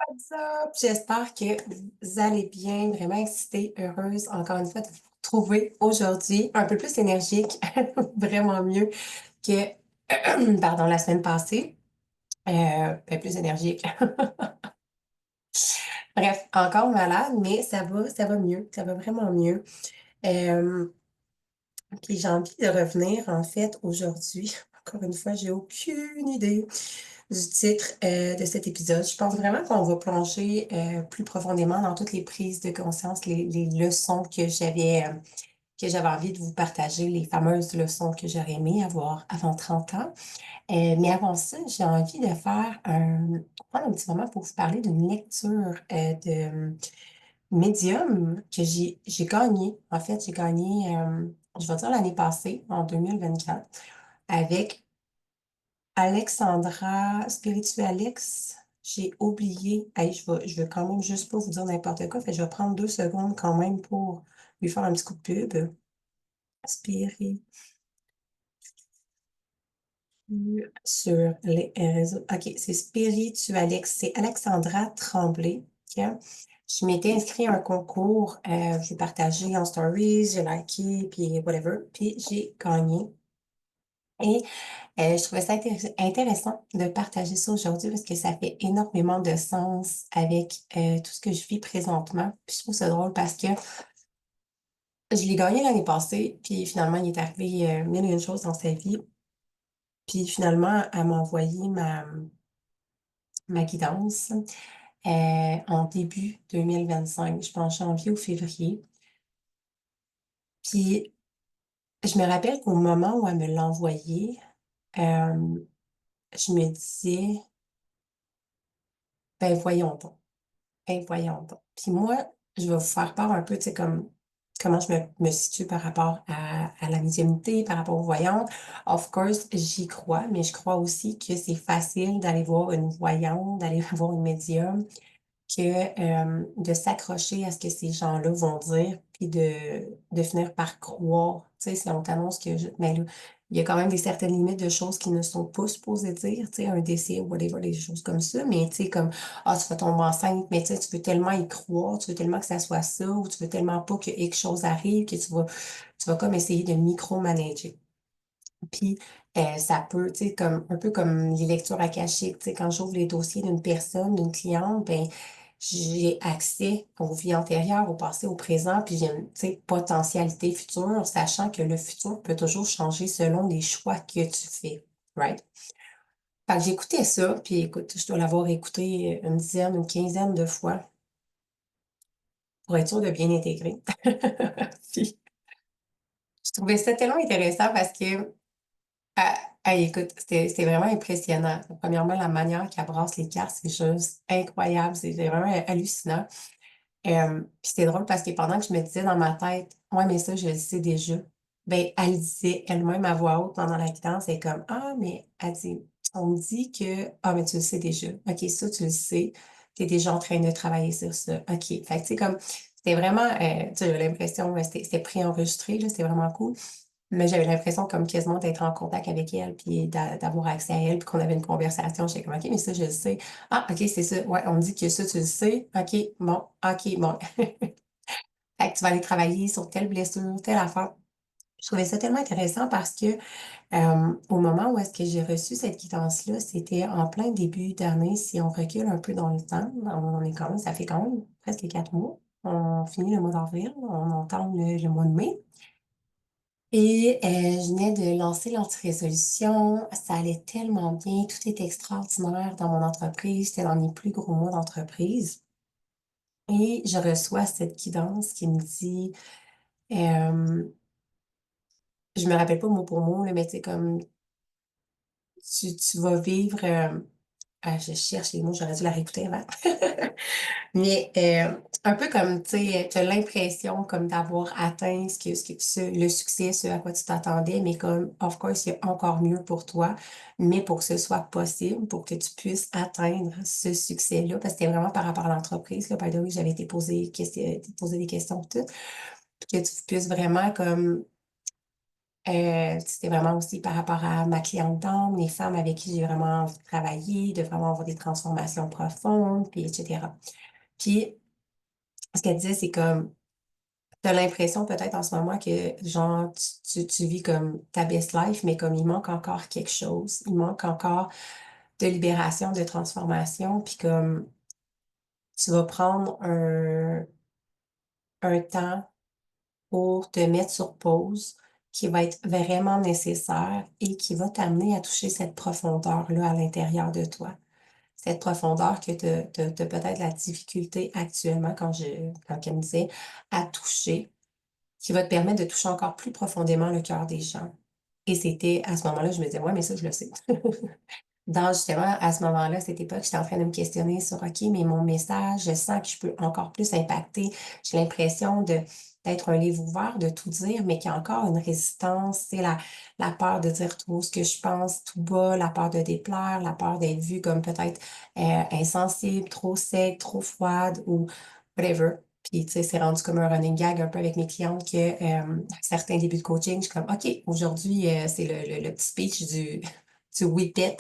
What's up? J'espère que vous allez bien, vraiment excitée, heureuse, encore une fois, de vous retrouver aujourd'hui, un peu plus énergique, vraiment mieux que, pardon, la semaine passée. Plus énergique. Bref, encore malade, mais ça va mieux, ça va vraiment mieux. Euh, Puis j'ai envie de revenir, en fait, aujourd'hui. Encore une fois, j'ai aucune idée du titre de cet épisode. Je pense vraiment qu'on va plonger plus profondément dans toutes les prises de conscience, les leçons que j'avais envie de vous partager, les fameuses leçons que j'aurais aimé avoir avant 30 ans. Mais avant ça, j'ai envie de prendre un petit moment pour vous parler d'une lecture de Medium que j'ai gagné. En fait, j'ai gagné, je vais dire l'année passée, en 2024, avec Alexandra Spiritualix. J'ai oublié. Hey, je vais quand même juste pas vous dire n'importe quoi. Fait, que je vais prendre 2 secondes quand même pour lui faire un petit coup de pub. Spiri sur les réseaux. OK, c'est Spiritualix. C'est Alexandra Tremblay. OK? Je m'étais inscrite à un concours. J'ai partagé en stories, j'ai liké, puis whatever. Puis j'ai gagné. Et je trouvais ça intéressant de partager ça aujourd'hui parce que ça fait énormément de sens avec tout ce que je vis présentement. Puis je trouve ça drôle parce que je l'ai gagné l'année passée, puis finalement, il est arrivé mille et une choses dans sa vie. Puis finalement, elle m'a envoyé ma guidance en début 2025, je pense janvier ou février. Puis je me rappelle qu'au moment où elle me l'a envoyé, euh, je me disais, ben voyons donc. Ben voyons donc. Puis moi, je vais vous faire part un peu, tu sais, comme comment je me situe par rapport à la médiumnité, par rapport aux voyantes. Of course, j'y crois, mais je crois aussi que c'est facile d'aller voir une voyante, d'aller voir une médium, que de s'accrocher à ce que ces gens-là vont dire, puis de finir par croire. Tu sais, si on t'annonce que... Mais là, il y a quand même des certaines limites de choses qui ne sont pas supposées dire, tu sais, un décès ou whatever, des choses comme ça. Mais tu sais, comme, ah, tu vas tomber enceinte, mais tu sais, tu veux tellement y croire, tu veux tellement que ça soit ça, ou tu veux tellement pas que quelque chose arrive, que tu vas comme essayer de micromanager. Puis, ça peut, tu sais, comme, un peu comme les lectures akashiques, tu sais, quand j'ouvre les dossiers d'une personne, d'une cliente, ben, j'ai accès aux vies antérieures, au passé, au présent, puis j'ai une, tu sais, potentialité future, sachant que le futur peut toujours changer selon les choix que tu fais, right? Fait que j'écoutais ça, puis écoute, je dois l'avoir écouté une dizaine, une quinzaine de fois pour être sûre de bien intégrer. Puis, je trouvais ça tellement intéressant parce que ah, écoute, c'était vraiment impressionnant. Premièrement, la manière qu'elle brasse les cartes, c'est juste incroyable. C'est vraiment hallucinant. Puis c'est drôle parce que pendant que je me disais dans ma tête, ouais, mais ça, je le sais déjà, ben, elle disait elle-même à voix haute pendant la guidance, elle est comme, ah, mais elle dit, on me dit que, ah, mais tu le sais déjà. OK, ça, tu le sais. Tu es déjà en train de travailler sur ça. OK. Fait que, tu sais, comme, c'était vraiment, tu sais, j'avais l'impression, ouais, c'était préenregistré, là, c'était vraiment cool. Mais j'avais l'impression comme quasiment d'être en contact avec elle, puis d'avoir accès à elle, puis qu'on avait une conversation. J'étais comme, OK, mais ça, je le sais. Ah, OK, c'est ça. Ouais, on me dit que ça, tu le sais. OK, bon, OK, bon. Fait que tu vas aller travailler sur telle blessure, telle affaire. Je trouvais ça tellement intéressant parce que au moment où est-ce que j'ai reçu cette quittance-là, c'était en plein début d'année. Si on recule un peu dans le temps, on est quand même, ça fait quand même presque 4 mois. On finit le mois d'avril, on entame le mois de mai. Et je venais de lancer l'anti-résolution. Ça allait tellement bien. Tout était extraordinaire dans mon entreprise. J'étais dans mes plus gros mois d'entreprise. Et je reçois cette guidance qui me dit, euh, je me rappelle pas mot pour mot, là, mais c'est comme tu vas vivre. Je cherche les mots, j'aurais dû la réécouter avant. Mais un peu comme, tu sais, tu as l'impression comme d'avoir atteint le succès, ce à quoi tu t'attendais, mais comme, of course, il y a encore mieux pour toi. Mais pour que ce soit possible, pour que tu puisses atteindre ce succès-là, parce que c'était vraiment par rapport à l'entreprise, là, by the way, j'avais été posé des questions, tout, puis que tu puisses vraiment comme C'était vraiment aussi par rapport à ma cliente d'âme, les femmes avec qui j'ai vraiment envie de travailler, de vraiment avoir des transformations profondes, puis etc. Puis, ce qu'elle disait, c'est comme, t'as l'impression peut-être en ce moment que, genre, tu vis comme ta best life, mais comme il manque encore quelque chose. Il manque encore de libération, de transformation, puis comme, tu vas prendre un temps pour te mettre sur pause qui va être vraiment nécessaire et qui va t'amener à toucher cette profondeur-là à l'intérieur de toi. Cette profondeur que tu as peut-être la difficulté actuellement, quand elle me disait, à toucher, qui va te permettre de toucher encore plus profondément le cœur des gens. Et c'était à ce moment-là, je me disais, ouais, mais ça, je le sais. Dans justement, à ce moment-là, à cette époque, j'étais en train de me questionner sur, OK, mais mon message, je sens que je peux encore plus impacter. J'ai l'impression d'être un livre ouvert, de tout dire, mais qu'il y a encore une résistance. C'est la peur de dire tout ce que je pense tout bas, la peur de déplaire, la peur d'être vue comme peut-être insensible, trop sec, trop froide ou whatever. Puis, tu sais, c'est rendu comme un running gag un peu avec mes clientes que à certains débuts de coaching, je suis comme, OK, aujourd'hui, c'est le petit speech du whippet.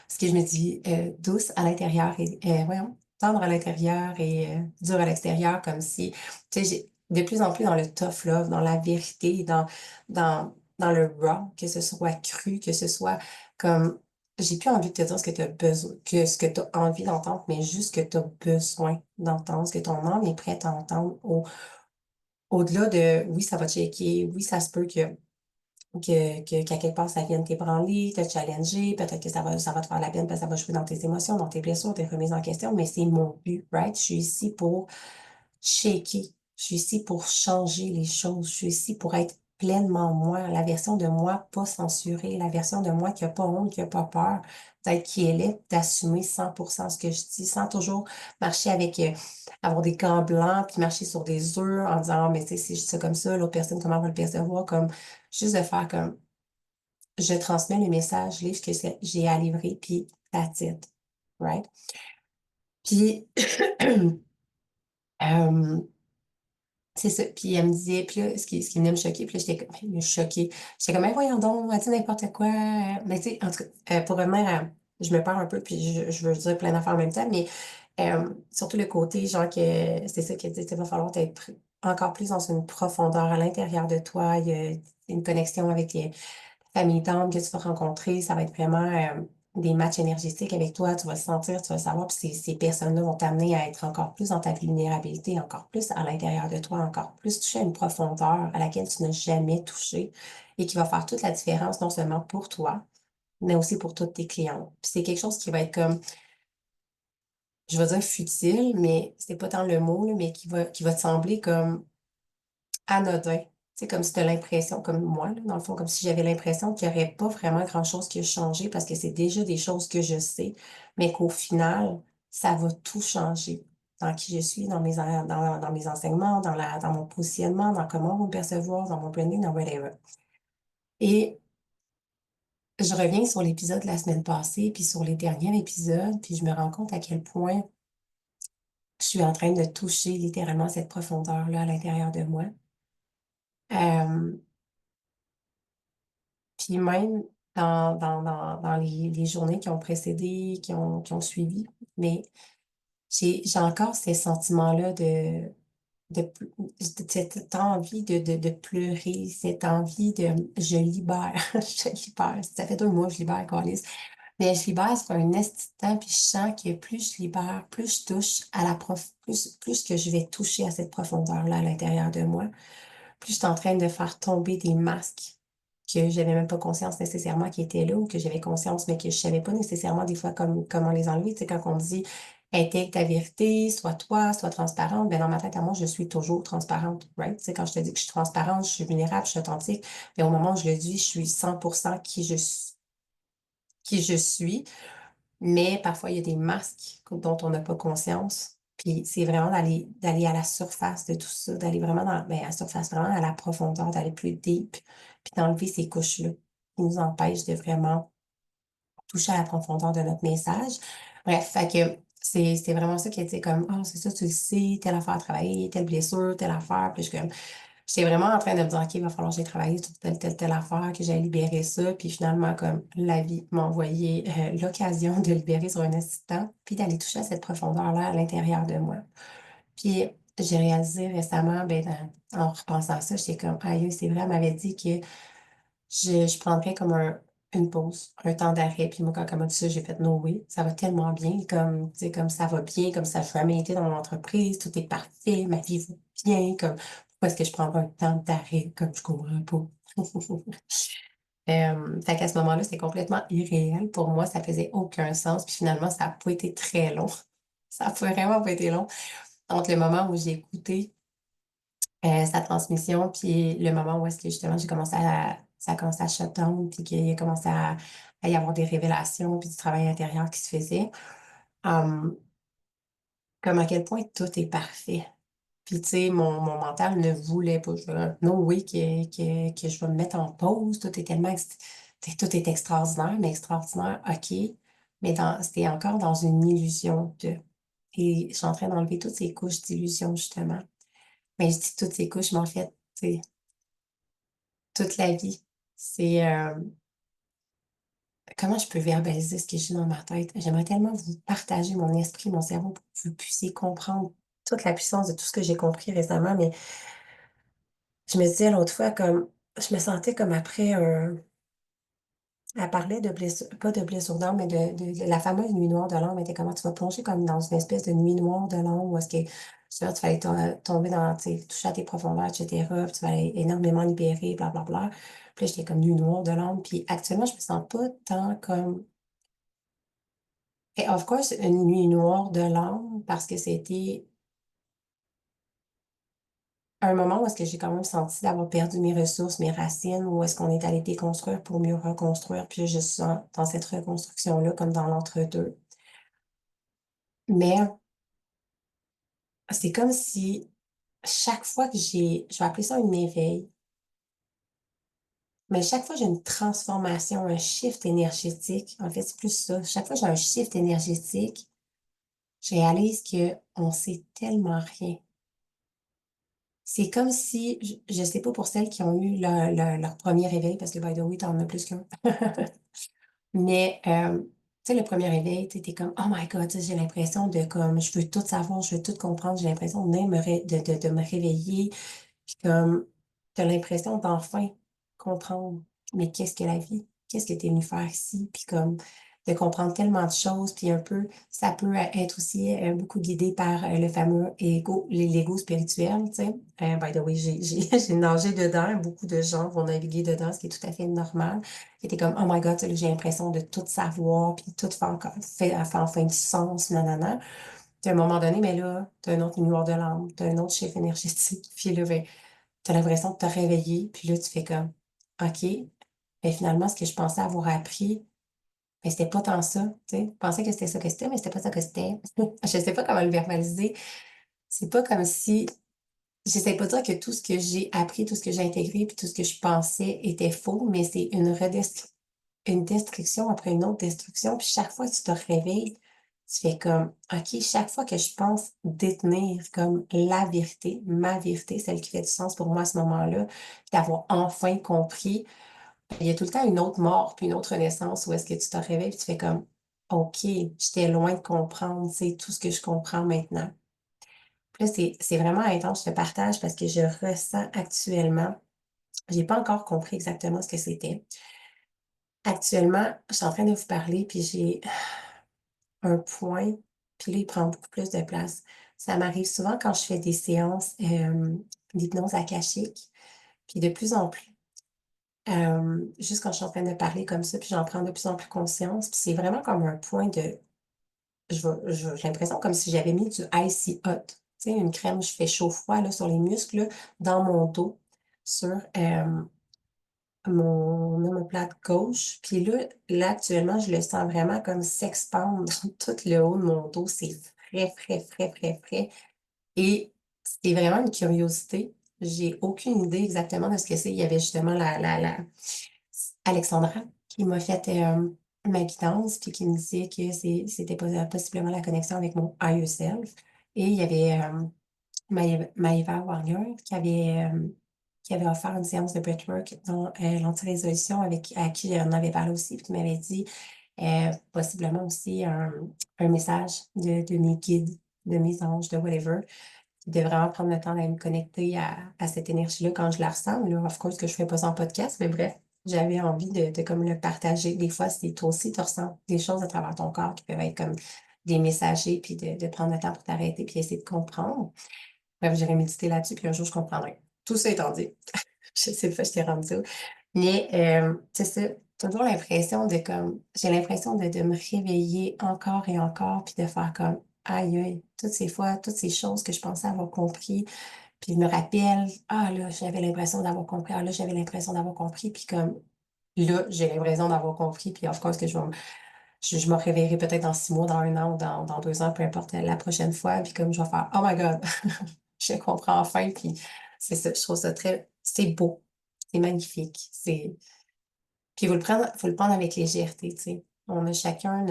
Parce que je me dis, douce à l'intérieur et, voyons, tendre à l'intérieur et dur à l'extérieur, comme si, tu sais, j'ai de plus en plus dans le tough love, dans la vérité, dans le raw, que ce soit cru, que ce soit comme, j'ai plus envie de te dire ce que tu as besoin, que ce que tu as envie d'entendre, mais juste ce que tu as besoin d'entendre, ce que ton âme est prête à entendre au-delà de, oui, ça va te checker, oui, ça se peut qu'à quelque part, ça vienne t'ébranler, te challenger, peut-être que ça va te faire la peine parce que ça va jouer dans tes émotions, dans tes blessures, tes remises en question, mais c'est mon but, right? Je suis ici pour shaker. Je suis ici pour changer les choses. Je suis ici pour être pleinement moi, la version de moi pas censurée, la version de moi qui a pas honte, qui a pas peur, d'être qui elle est, d'assumer 100% ce que je dis, sans toujours marcher avec, avoir des gants blancs, puis marcher sur des œufs en disant, ah, mais tu sais, si je dis ça comme ça, l'autre personne, comment va le percevoir, comme, juste de faire comme, je transmets le message, livre ce que j'ai à livrer, puis that's it, right? Puis, euh, c'est ça. Puis elle me disait, puis là, ce qui venait me choquer, puis là, j'étais comme, me choquer. J'étais comme, mais voyons donc, elle dit n'importe quoi. Mais tu sais, en tout cas, pour revenir à, je me perds un peu, puis je veux dire plein d'affaires en même temps, mais surtout le côté, genre, que c'est ça qu'elle dit, il va falloir être encore plus dans une profondeur à l'intérieur de toi. Il y a une connexion avec les famille d'âme que tu vas rencontrer. Ça va être vraiment des matchs énergétiques avec toi. Tu vas le sentir, tu vas le savoir. Puis ces personnes-là vont t'amener à être encore plus dans ta vulnérabilité, encore plus à l'intérieur de toi, encore plus toucher à une profondeur à laquelle tu n'as jamais touché et qui va faire toute la différence, non seulement pour toi, mais aussi pour tous tes clients. Puis c'est quelque chose qui va être comme, je vais dire futile, mais c'est pas tant le mot, là, mais qui va te sembler comme anodin. C'est comme si tu as l'impression, comme moi, là, dans le fond, comme si j'avais l'impression qu'il n'y aurait pas vraiment grand-chose qui a changé parce que c'est déjà des choses que je sais, mais qu'au final, ça va tout changer dans qui je suis, dans mes enseignements, dans mon positionnement, dans comment vous me percevoir, dans mon branding, dans whatever. Et je reviens sur l'épisode de la semaine passée, puis sur les derniers épisodes, puis je me rends compte à quel point je suis en train de toucher littéralement cette profondeur-là à l'intérieur de moi. Euh, Puis même dans les journées qui ont précédé, qui ont suivi, mais j'ai encore ces sentiments-là de, cette envie de pleurer, cette envie de je libère, je libère. Ça fait 2 mois que je libère, Carlis. Mais je libère sur un esti de temps, puis je sens que plus je libère, plus je touche à plus que je vais toucher à cette profondeur-là à l'intérieur de moi plus je suis en train de faire tomber des masques que j'avais même pas conscience nécessairement qui étaient là ou que j'avais conscience, mais que je savais pas nécessairement des fois comment les enlever. Tu sais, quand on dit intègre ta vérité, sois toi, sois transparente, ben dans ma tête à moi, je suis toujours transparente, right? Tu sais, quand je te dis que je suis transparente, je suis vulnérable, je suis authentique, mais au moment où je le dis, je suis 100% qui je suis. Mais parfois, il y a des masques dont on n'a pas conscience. Puis c'est vraiment d'aller à la surface de tout ça, d'aller vraiment à la surface, vraiment à la profondeur, d'aller plus deep, puis d'enlever ces couches-là qui nous empêchent de vraiment toucher à la profondeur de notre message. Bref, fait que c'est vraiment ça qui était comme, oh, c'est ça, tu le sais, telle affaire à travailler, telle blessure, telle affaire. Puis je suis comme, J'étais vraiment en train de me dire, OK, il va falloir que j'aille travailler sur telle affaire, que j'aille libérer ça. Puis finalement, comme la vie m'a envoyé l'occasion de libérer sur un assistant, puis d'aller toucher à cette profondeur-là à l'intérieur de moi. Puis j'ai réalisé récemment, ben, en repensant à ça, j'étais comme, aïe, c'est vrai, elle m'avait dit que je prendrais comme une pause, un temps d'arrêt. Puis moi, quand elle m'a dit ça, j'ai fait no way. Ça va tellement bien, comme, tu sais, comme ça va bien, comme ça a jamais été dans mon entreprise, tout est parfait, ma vie va bien, comme, pourquoi est-ce que je prendrais un temps d'arrêt, comme je comprends pas. Fait qu'à ce moment-là, c'était complètement irréel. Pour moi, ça faisait aucun sens. Puis finalement, ça n'a pas été très long. Ça n'a vraiment pas été long. Entre le moment où j'ai écouté sa transmission, puis le moment où est-ce que justement ça a commencé à shut down, puis qu'il a commencé à y avoir des révélations, puis du travail intérieur qui se faisait. Hum, comme à quel point tout est parfait. Puis tu sais, mon mental ne voulait pas. Non, oui, que je vais me mettre en pause. Tout est tellement, tout est extraordinaire, mais extraordinaire, OK. Mais c'était encore dans une illusion de. Et je suis en train d'enlever toutes ces couches d'illusion, justement. Mais je dis toutes ces couches, mais en fait, tu sais, toute la vie. C'est comment je peux verbaliser ce que j'ai dans ma tête. J'aimerais tellement vous partager mon esprit, mon cerveau pour que vous puissiez comprendre toute la puissance de tout ce que j'ai compris récemment. Mais je me disais l'autre fois comme je me sentais comme après un. Elle parlait de blessure, pas de blessure d'âme, mais de la fameuse nuit noire de l'âme. Elle était comment tu vas plonger comme dans une espèce de nuit noire de l'âme où est-ce que tu fallait tomber dans, tu sais, toucher à tes profondeurs, etc. Puis tu vas énormément libérer, blablabla. Puis là, j'étais comme nuit noire de l'âme. Puis actuellement, je me sens pas tant comme. Et of course, une nuit noire de l'âme parce que c'était un moment où est-ce que j'ai quand même senti d'avoir perdu mes ressources, mes racines, où est-ce qu'on est allé déconstruire pour mieux reconstruire. Puis je suis dans cette reconstruction-là, comme dans l'entre-deux. Mais c'est comme si chaque fois que je vais appeler ça un éveil, mais chaque fois que j'ai une transformation, un shift énergétique, en fait, c'est plus ça. Chaque fois que j'ai un shift énergétique, je réalise qu'on sait tellement rien. C'est comme si, je sais pas pour celles qui ont eu leur premier réveil, parce que by the way, t'en as plus qu'un. Mais, tu sais, le premier réveil, tu t'es comme, oh my God, tu sais, j'ai l'impression de comme, je veux tout savoir, je veux tout comprendre, j'ai l'impression de, de me réveiller. Puis comme, t'as l'impression d'enfin comprendre, mais qu'est-ce que la vie? Qu'est-ce que t'es venu faire ici? Puis comme, de comprendre tellement de choses, puis un peu, ça peut être aussi beaucoup guidé par le fameux l'ego spirituel, tu sais. By the way, j'ai nagé dedans, beaucoup de gens vont naviguer dedans, ce qui est tout à fait normal. J'étais comme, oh my God, tu sais, j'ai l'impression de tout savoir, puis tout fait enfin du sens, nanana. Puis à un moment donné, mais là, t'as un autre miroir de l'âme, t'as un autre chiffre énergétique, puis là, ben, t'as l'impression de te réveiller, puis là, tu fais comme, OK, mais finalement, ce que je pensais avoir appris, mais c'était pas tant ça, tu sais. Je pensais que c'était ça que c'était, mais c'était pas ça que c'était. Je sais pas comment le verbaliser. C'est pas comme si, j'essaie pas de dire que tout ce que j'ai appris, tout ce que j'ai intégré, puis tout ce que je pensais était faux, mais c'est une destruction après une autre destruction. Puis chaque fois que tu te réveilles, tu fais comme, OK, chaque fois que je pense détenir comme la vérité, ma vérité, celle qui fait du sens pour moi à ce moment-là, puis d'avoir enfin compris, il y a tout le temps une autre mort, puis une autre naissance où est-ce que tu te réveilles, puis tu fais comme, OK, j'étais loin de comprendre, c'est tout ce que je comprends maintenant. Puis là, c'est vraiment intense, je te partage parce que je ressens actuellement, j'ai pas encore compris exactement ce que c'était. Actuellement, je suis en train de vous parler, puis j'ai un point, puis là, il prend beaucoup plus de place. Ça m'arrive souvent quand je fais des séances d'hypnose akashique, puis de plus en plus. Juste quand je suis en train de parler comme ça, puis j'en prends de plus en plus conscience, puis c'est vraiment comme un point de. J'ai l'impression comme si j'avais mis du Icy Hot, tu sais, une crème, je fais chaud-froid là, sur les muscles, là, dans mon dos, sur mon omoplate gauche. Puis là, actuellement, je le sens vraiment comme s'expandre dans tout le haut de mon dos. C'est frais, frais, frais, frais, frais. Et c'est vraiment une curiosité. J'ai aucune idée exactement de ce que c'est. Il y avait justement la Alexandra qui m'a fait ma guidance, puis qui me disait que c'était possiblement la connexion avec mon higher self. Et il y avait Maëva Warrior qui avait qui avait offert une séance de breathwork dans l'anti-résolution à qui on avait parlé aussi, puis qui m'avait dit possiblement aussi un message de mes guides, de mes anges, de whatever, de vraiment prendre le temps d'aller me connecter à cette énergie-là quand je la ressens. Là, of course, que je ne fais pas ça en podcast, mais bref, j'avais envie de comme le partager. Des fois, c'est toi aussi, tu ressens des choses à travers ton corps qui peuvent être comme des messagers, puis de prendre le temps pour t'arrêter, puis essayer de comprendre. Bref, j'irai méditer là-dessus, puis un jour, je comprendrai. Tout ça étant dit, je sais pas, je t'ai rendu où. Mais c'est ça, toujours l'impression de comme, j'ai l'impression de me réveiller encore et encore, puis de faire comme, aïe, aïe, toutes ces fois, toutes ces choses que je pensais avoir compris, puis je me rappelle, ah là, j'avais l'impression d'avoir compris, ah là, j'avais l'impression d'avoir compris, puis comme, là, j'ai l'impression d'avoir compris, puis of course que je me réveillerai peut-être dans 6 mois, dans 1 an ou dans 2 ans, peu importe la prochaine fois, puis comme je vais faire, oh my God, je comprends enfin, puis c'est ça, je trouve ça c'est beau, c'est magnifique, puis faut le prendre avec légèreté, tu sais. On a chacun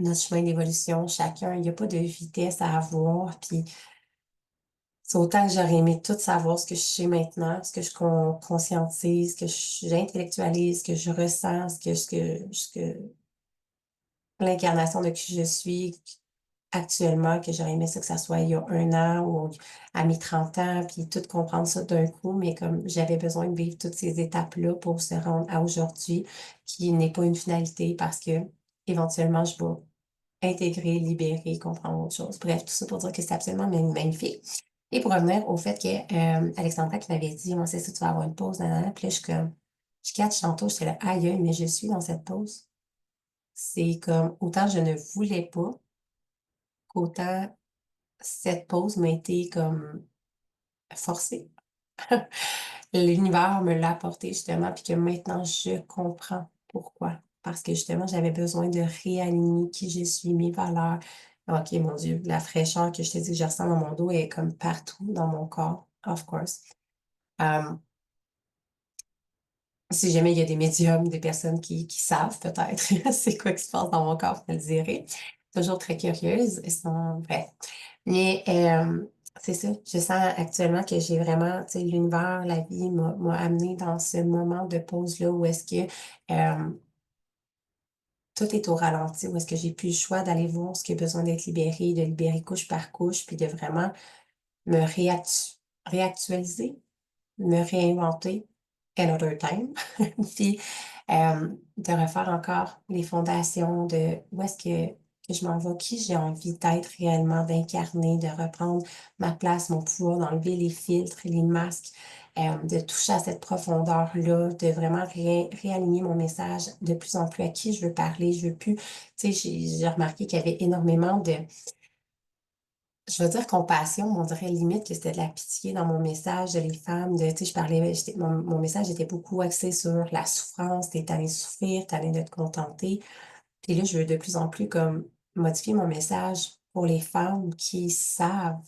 notre chemin d'évolution, chacun, il n'y a pas de vitesse à avoir, puis c'est autant que j'aurais aimé tout savoir ce que je sais maintenant, ce que je conscientise, ce que j'intellectualise, ce que je ressens, l'incarnation de qui je suis actuellement, que j'aurais aimé ça que ça soit il y a 1 an ou à mes 30 ans, puis tout comprendre ça d'un coup, mais comme j'avais besoin de vivre toutes ces étapes-là pour se rendre à aujourd'hui, qui n'est pas une finalité parce que éventuellement je vais intégrer, libérer, comprendre autre chose. Bref, tout ça pour dire que c'est absolument magnifique. Et pour revenir au fait que Alexandra qui m'avait dit, moi c'est ça, tu vas avoir une pause, nanana. Puis là, je catch tantôt, j'étais là, aïe, aïe, mais je suis dans cette pause. C'est comme, autant je ne voulais pas, qu'autant cette pause m'a été comme forcée. L'univers me l'a apporté justement, puis que maintenant je comprends pourquoi. Parce que justement, j'avais besoin de réaligner qui je suis, mes valeurs. Ok, mon Dieu, la fraîcheur que je te dis que je ressens dans mon dos est comme partout dans mon corps, of course. Euh, Si jamais il y a des médiums, des personnes qui savent peut-être c'est quoi qui se passe dans mon corps, vous me le direz. Toujours très curieuse. Bref. Mais c'est ça, je sens actuellement que j'ai vraiment, tu sais, l'univers, la vie m'a amené dans ce moment de pause-là où est-ce que euh, tout est au ralenti, où est-ce que j'ai plus le choix d'aller voir ce qui a besoin d'être libéré, de libérer couche par couche, puis de vraiment me réactualiser, me réinventer another time, puis de refaire encore les fondations de où est-ce que je m'en vais, qui j'ai envie d'être réellement, d'incarner, de reprendre ma place, mon pouvoir, d'enlever les filtres, les masques, de toucher à cette profondeur-là, de vraiment réaligner mon message de plus en plus à qui je veux parler. Je veux plus, tu sais, j'ai remarqué qu'il y avait énormément je veux dire compassion, mais on dirait limite que c'était de la pitié dans mon message de les femmes, tu sais, je parlais, mon message était beaucoup axé sur la souffrance, t'es allé souffrir, t'es allé de te contenter. Puis là, je veux de plus en plus comme modifier mon message pour les femmes qui savent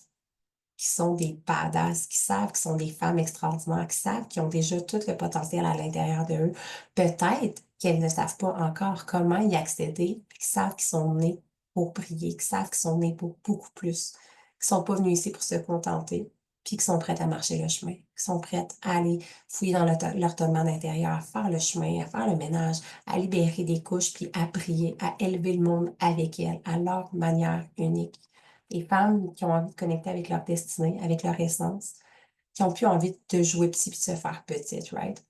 qui sont des badass, qui savent qu'ils sont des femmes extraordinaires, qui savent qu'ils ont déjà tout le potentiel à l'intérieur d'eux. Peut-être qu'elles ne savent pas encore comment y accéder, puis qui savent qu'ils sont nés pour prier, qui savent qu'ils sont nés pour beaucoup plus, qui sont pas venus ici pour se contenter, puis qui sont prêtes à marcher le chemin, qui sont prêtes à aller fouiller dans leur tonnement d'intérieur, à faire le chemin, à faire le ménage, à libérer des couches, puis à prier, à élever le monde avec elles, à leur manière unique. Les femmes qui ont envie de connecter avec leur destinée, avec leur essence, qui ont plus envie de jouer petit puis de se faire petite, right?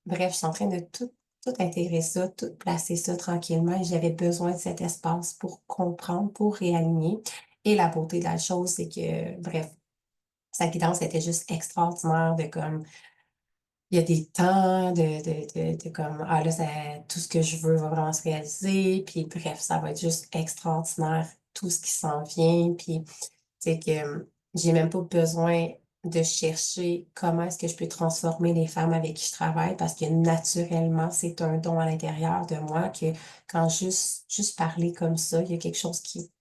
Bref, je suis en train de tout intégrer ça, tout placer ça tranquillement et j'avais besoin de cet espace pour comprendre, pour réaligner. Et la beauté de la chose, c'est que, bref, sa guidance était juste extraordinaire de comme, il y a des temps de comme, ah là, tout ce que je veux va vraiment se réaliser, puis bref, ça va être juste extraordinaire, tout ce qui s'en vient, puis c'est que j'ai même pas besoin de chercher comment est-ce que je peux transformer les femmes avec qui je travaille parce que naturellement, c'est un don à l'intérieur de moi que quand juste parler comme ça, il y a quelque chose qui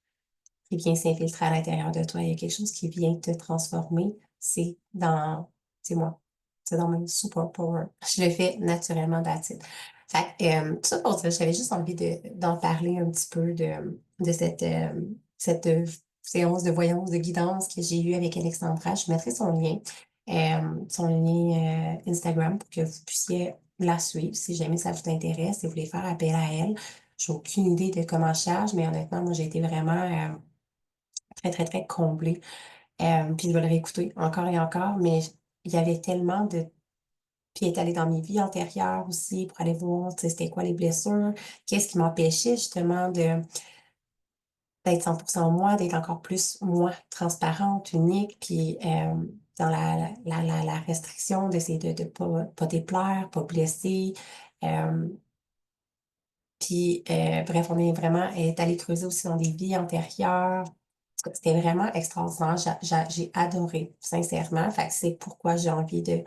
vient s'infiltrer à l'intérieur de toi. Il y a quelque chose qui vient te transformer. C'est moi. C'est dans mon super power. Je le fais naturellement, that's it. Fait que, tout ça pour dire, j'avais juste envie d'en parler un petit peu de cette séance de voyance, de guidance que j'ai eue avec Alexandra. Je mettrai son lien. son lien Instagram pour que vous puissiez la suivre si jamais ça vous intéresse, si vous voulez faire appel à elle. J'ai aucune idée de comment je charge, mais honnêtement, moi, j'ai été vraiment très, très, très comblée. Puis je vais le réécouter encore et encore, mais il y avait tellement de... Puis elle est allée dans mes vies antérieures aussi pour aller voir, tu sais, c'était quoi les blessures, qu'est-ce qui m'empêchait justement d'être 100% moi, d'être encore plus moi, transparente, unique, puis dans la restriction, d'essayer de pas déplaire, pas blesser. Euh, puis bref, on est vraiment est allé creuser aussi dans des vies antérieures. En tout cas, c'était vraiment extraordinaire. J'ai adoré, sincèrement. Fait que c'est pourquoi j'ai envie de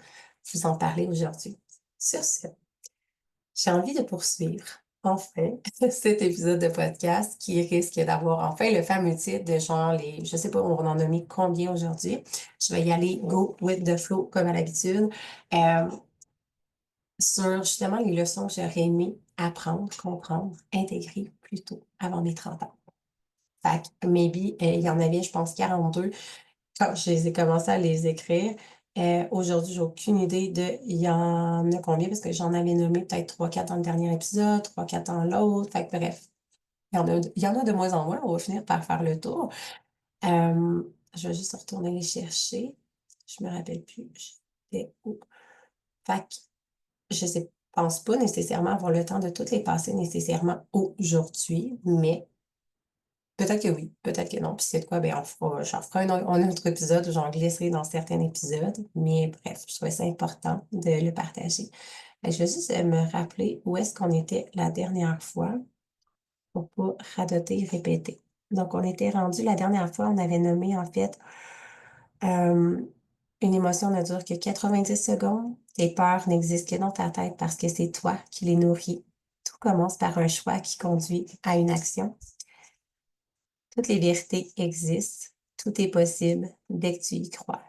vous en parler aujourd'hui. Sur ce, j'ai envie de poursuivre, enfin, cet épisode de podcast qui risque d'avoir enfin le fameux titre de genre je sais pas, on va en nommer combien aujourd'hui. Je vais y aller go with the flow comme à l'habitude. Euh, sur justement les leçons que j'aurais aimé apprendre, comprendre, intégrer plus tôt avant mes 30 ans. Fait que maybe, il y en avait, je pense, 42 quand je les ai commencé à les écrire. Aujourd'hui, j'ai aucune idée de il y en a combien, parce que j'en avais nommé peut-être 3-4 dans le dernier épisode, 3-4 dans l'autre. Fait que bref, il y en a de moins en moins. On va finir par faire le tour. Euh, je vais juste retourner les chercher. Je me rappelle plus. J'étais où? Fait que je sais, pense pas nécessairement avoir le temps de toutes les passer nécessairement aujourd'hui, mais peut-être que oui, peut-être que non. Puis c'est de quoi, ben j'en ferai un autre épisode où j'en glisserai dans certains épisodes. Mais bref, je trouvais ça important de le partager. Je vais juste me rappeler où est-ce qu'on était la dernière fois pour pas radoter et répéter. Donc, on était rendu la dernière fois, on avait nommé en fait euh, une émotion ne dure que 90 secondes. Tes peurs n'existent que dans ta tête parce que c'est toi qui les nourris. Tout commence par un choix qui conduit à une action. Toutes les vérités existent. Tout est possible dès que tu y crois.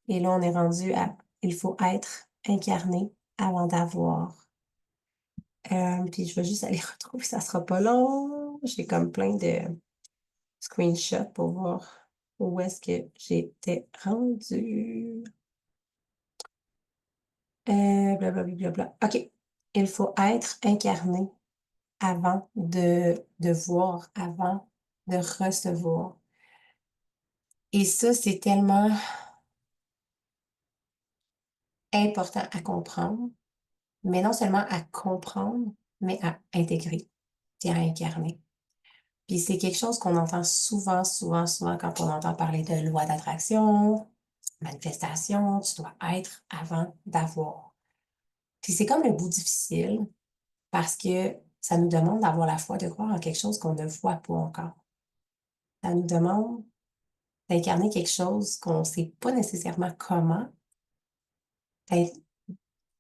Et là, on est rendu à il faut être incarné avant d'avoir. Puis je vais juste aller retrouver, ça sera pas long. J'ai comme plein de screenshots pour voir où est-ce que j'étais rendue. Blablabla. Bla. OK. Il faut être incarné avant de voir, avant de recevoir. Et ça, c'est tellement important à comprendre, mais non seulement à comprendre, mais à intégrer et à incarner. Puis c'est quelque chose qu'on entend souvent, souvent, souvent quand on entend parler de loi d'attraction, manifestation, tu dois être avant d'avoir. Puis c'est comme le bout difficile parce que ça nous demande d'avoir la foi de croire en quelque chose qu'on ne voit pas encore. Ça nous demande d'incarner quelque chose qu'on ne sait pas nécessairement comment,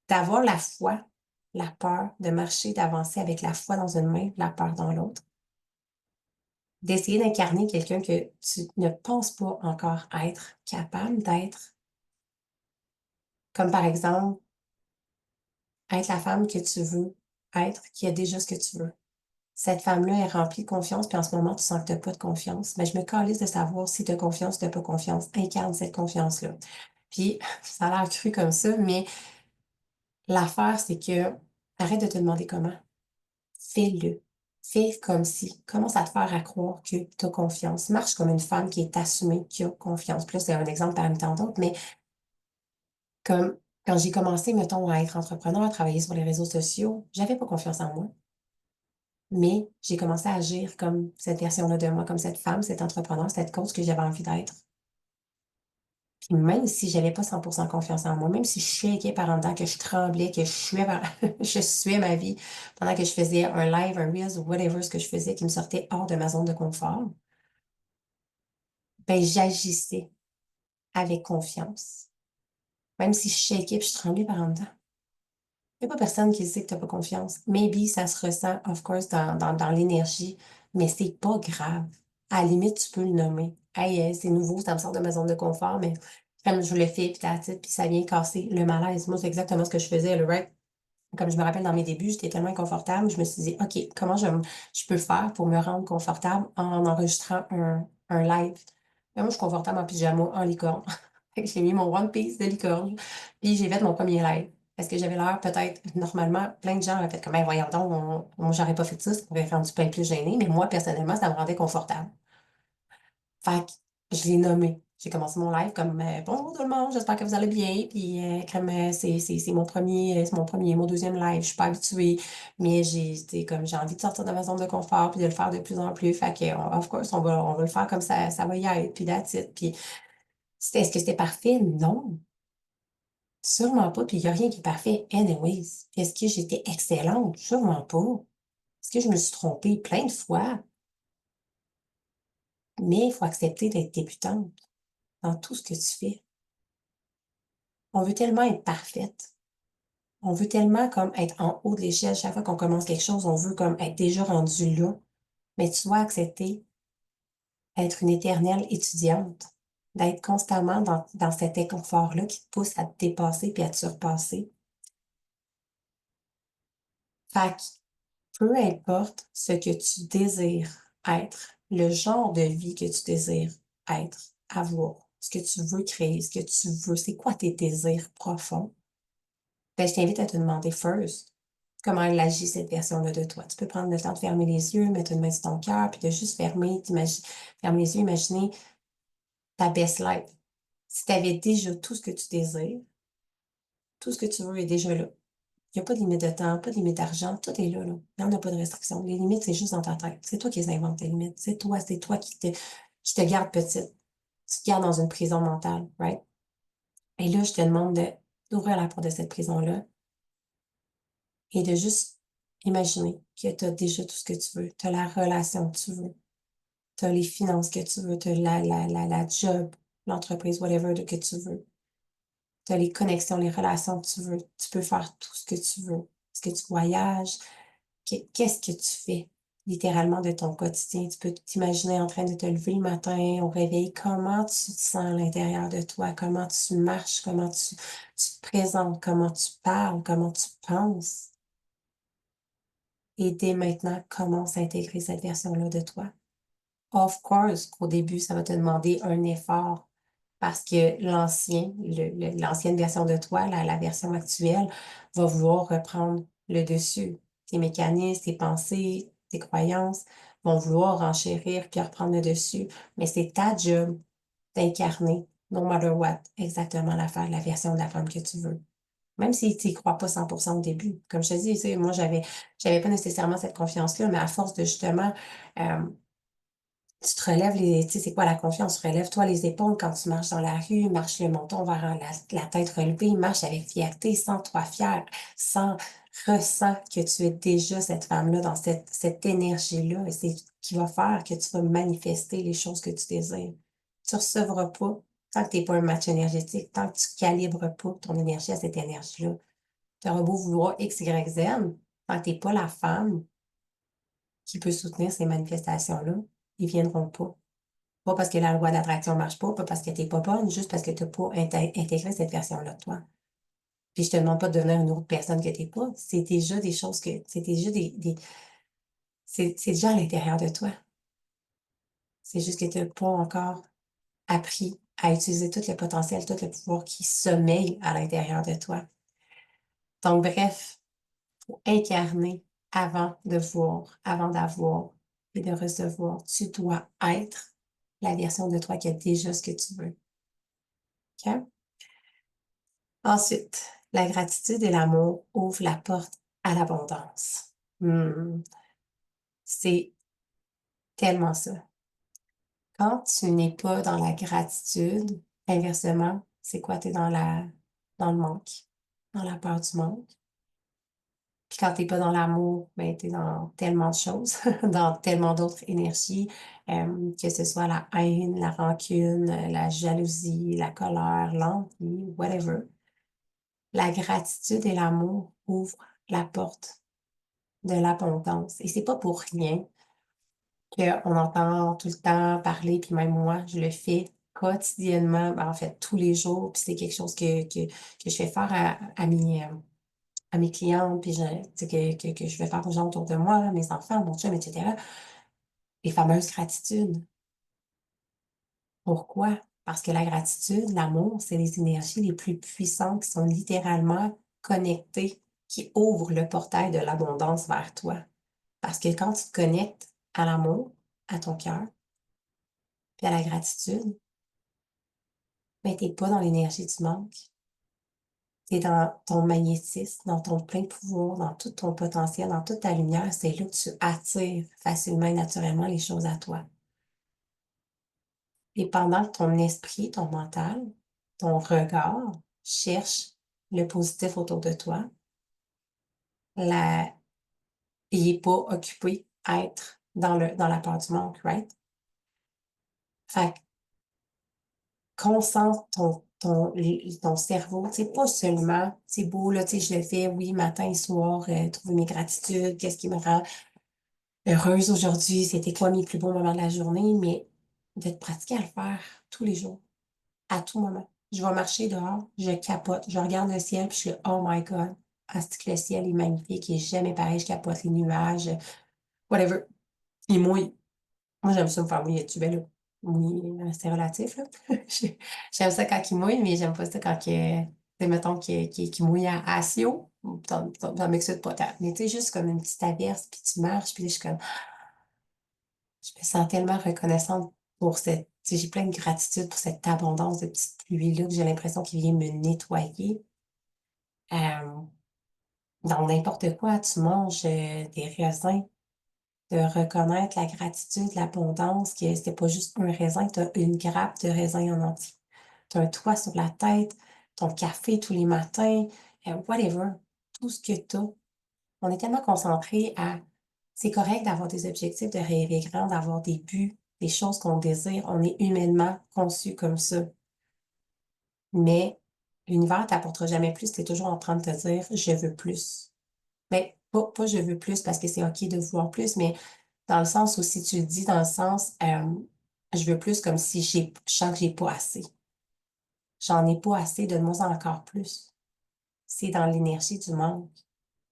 d'avoir la foi, la peur, de marcher, d'avancer avec la foi dans une main, la peur dans l'autre, d'essayer d'incarner quelqu'un que tu ne penses pas encore être capable d'être, comme par exemple, être la femme que tu veux être, qui a déjà ce que tu veux. Cette femme-là est remplie de confiance, puis en ce moment, tu sens que tu n'as pas de confiance. Mais je me calisse de savoir si tu as confiance ou tu n'as pas confiance. Incarne cette confiance-là. Puis, ça a l'air cru comme ça, mais l'affaire, c'est que arrête de te demander comment. Fais-le. Fais comme si. Commence à te faire à croire que tu as confiance. Marche comme une femme qui est assumée, qui a confiance. Puis là, c'est un exemple parmi tant d'autres, mais comme quand j'ai commencé, mettons, à être entrepreneur, à travailler sur les réseaux sociaux, j'avais pas confiance en moi. Mais j'ai commencé à agir comme cette version-là de moi, comme cette femme, cette entrepreneur, cette coach que j'avais envie d'être. Puis même si j'avais pas 100% confiance en moi, même si je shakeais par en dedans, que je tremblais, que je suais, je suais ma vie pendant que je faisais un live, un Reels ou whatever ce que je faisais qui me sortait hors de ma zone de confort, ben j'agissais avec confiance. Même si je shakeais puis je tremblais par en dedans. Il n'y a pas personne qui sait que tu n'as pas confiance. Maybe ça se ressent, of course, dans l'énergie, mais c'est pas grave. À la limite, tu peux le nommer. Hey, c'est nouveau, ça me sort de ma zone de confort, mais comme je le fais, puis puis ça vient casser le malaise. Moi, c'est exactement ce que je faisais, le right? Comme je me rappelle dans mes débuts, j'étais tellement inconfortable, je me suis dit, OK, comment je peux faire pour me rendre confortable en enregistrant un live? Mais moi, je suis confortable en pyjama, en licorne. Fait que j'ai mis mon One Piece de licorne, puis j'ai fait mon premier live. Parce que j'avais l'air, peut-être, normalement, plein de gens avaient fait comme, ben, voyons donc, moi, j'aurais pas fait ça m'aurait rendu plein plus gênée, mais moi, personnellement, ça me rendait confortable. Fait que je l'ai nommé. J'ai commencé mon live comme bonjour tout le monde, j'espère que vous allez bien. Puis comme c'est mon deuxième live, je suis pas habituée, mais comme j'ai envie de sortir de ma zone de confort puis de le faire de plus en plus. Fait que of course on va le faire comme ça va y être. Puis that's it. Puis est-ce que c'était parfait? Non, sûrement pas. Puis il y a rien qui est parfait anyways. Puis est-ce que j'étais excellente? Sûrement pas. Est-ce que je me suis trompée plein de fois? Mais il faut accepter d'être débutante dans tout ce que tu fais. On veut tellement être parfaite. On veut tellement comme être en haut de l'échelle. Chaque fois qu'on commence quelque chose, on veut comme être déjà rendu là. Mais tu dois accepter d'être une éternelle étudiante, d'être constamment dans cet inconfort-là qui te pousse à te dépasser puis à te surpasser. Fait que peu importe ce que tu désires être, le genre de vie que tu désires être, avoir, ce que tu veux créer, ce que tu veux, c'est quoi tes désirs profonds? Ben, je t'invite à te demander first comment elle agit, cette version-là de toi. Tu peux prendre le temps de fermer les yeux, mettre une main sur ton cœur, puis de juste fermer les yeux, imaginer ta best life. Si tu avais déjà tout ce que tu désires, tout ce que tu veux est déjà là. Il n'y a pas de limite de temps, pas de limite d'argent, tout est là, là. Il n'y en a pas de restriction. Les limites, c'est juste dans ta tête. C'est toi qui les inventes, tes limites. C'est toi qui te garde petite. Tu te gardes dans une prison mentale, right? Et là, je te demande d'ouvrir la porte de cette prison-là et de juste imaginer que tu as déjà tout ce que tu veux. Tu as la relation que tu veux. Tu as les finances que tu veux. Tu as la job, l'entreprise, whatever que tu veux. Tu as les connexions, les relations que tu veux. Tu peux faire tout ce que tu veux. Est-ce que tu voyages? Qu'est-ce que tu fais littéralement de ton quotidien? Tu peux t'imaginer en train de te lever le matin au réveil. Comment tu te sens à l'intérieur de toi? Comment tu marches? Tu te présentes? Comment tu parles? Comment tu penses? Et dès maintenant, commence à intégrer cette version-là de toi. Of course, qu'au début, ça va te demander un effort parce que l'ancienne version de toi, la version actuelle, va vouloir reprendre le dessus. Tes mécanismes, tes pensées, tes croyances vont vouloir enchérir puis reprendre le dessus. Mais c'est ta job d'incarner, no matter what, exactement la version de la femme que tu veux. Même si tu n'y crois pas 100% au début. Comme je te dis, tu sais, moi, j'avais pas nécessairement cette confiance-là, mais à force de justement, euh, tu te relèves tu sais, c'est quoi la confiance? Relève-toi les épaules quand tu marches dans la rue, marche le menton vers la tête relevée, marche avec fierté, sens-toi fier, sens, ressens que tu es déjà cette femme-là dans cette énergie-là, et c'est ce qui va faire que tu vas manifester les choses que tu désires. Tu recevras pas tant que tu n'es pas un match énergétique, tant que tu calibres pas ton énergie à cette énergie-là. Tu auras beau vouloir X, Y, Z, tant que tu n'es pas la femme qui peut soutenir ces manifestations-là, ils viendront pas. Pas parce que la loi d'attraction marche pas parce que t'es pas bonne, juste parce que t'as pas intégré cette version-là de toi. Puis je te demande pas de devenir une autre personne que t'es pas. C'est déjà des choses c'est déjà c'est déjà à l'intérieur de toi. C'est juste que t'as pas encore appris à utiliser tout le potentiel, tout le pouvoir qui sommeille à l'intérieur de toi. Donc, bref, faut incarner avant de voir, avant d'avoir et de recevoir. Tu dois être la version de toi qui a déjà ce que tu veux. OK? Ensuite, la gratitude et l'amour ouvrent la porte à l'abondance. C'est tellement ça. Quand tu n'es pas dans la gratitude, inversement, c'est quoi? Tu es dans le manque, dans la peur du manque. Puis quand tu n'es pas dans l'amour, ben, tu es dans tellement de choses, dans tellement d'autres énergies, que ce soit la haine, la rancune, la jalousie, la colère, l'envie, whatever. La gratitude et l'amour ouvrent la porte de l'abondance. Et c'est pas pour rien qu'on entend tout le temps parler, puis même moi, je le fais quotidiennement, ben, en fait, tous les jours, puis c'est quelque chose que je fais faire à mes clientes, puis tu sais, que je vais faire aux gens autour de moi, mes enfants, mon chum, etc. Les fameuses gratitudes. Pourquoi? Parce que la gratitude, l'amour, c'est les énergies les plus puissantes qui sont littéralement connectées, qui ouvrent le portail de l'abondance vers toi. Parce que quand tu te connectes à l'amour, à ton cœur, puis à la gratitude, ben, t'es pas dans l'énergie du manque. T'es dans ton magnétisme, dans ton plein pouvoir, dans tout ton potentiel, dans toute ta lumière. C'est là que tu attires facilement et naturellement les choses à toi. Et pendant que ton esprit, ton mental, ton regard cherche le positif autour de toi, la... il n'est pas occupé à être dans la peur du manque, right? Fait que concentre ton cerveau, tu sais, pas seulement, c'est beau, là, tu sais, je le fais, oui, matin et soir, trouver mes gratitudes, qu'est-ce qui me rend heureuse aujourd'hui, c'était quoi mes plus beaux moments de la journée, mais de te pratiquer à le faire tous les jours, à tout moment. Je vais marcher dehors, je capote, je regarde le ciel, puis je suis oh my God, asti que le ciel est magnifique, il est jamais pareil, je capote les nuages, whatever. Il mouille. Moi, j'aime ça me faire mouiller dessus, ben là, mouiller, c'est relatif, là. J'aime ça quand il mouille, mais j'aime pas ça quand mettons, qu'il mouille assez haut, ça m'excite pas tant. Mais tu sais, juste comme une petite averse, puis tu marches, puis là, je suis comme, je me sens tellement reconnaissante pour cette, tu sais, j'ai plein de gratitude pour cette abondance de petites pluies-là que j'ai l'impression qu'il vient me nettoyer. Euh, dans n'importe quoi, tu manges des raisins, de reconnaître la gratitude, l'abondance, que c'est pas juste un raisin, tu as une grappe de raisin en entier. Tu as un toit sur la tête, ton café tous les matins, whatever, tout ce que tu as. On est tellement concentré à c'est correct d'avoir des objectifs, de rêver grand, d'avoir des buts, des choses qu'on désire. On est humainement conçu comme ça. Mais l'univers t'apportera jamais plus. Tu es toujours en train de te dire je veux plus. Mais pas je veux plus parce que c'est OK de vouloir plus, mais dans le sens où si tu le dis dans le sens je veux plus comme si je sens que j'ai pas assez. J'en ai pas assez, donne-moi encore plus. C'est dans l'énergie du manque.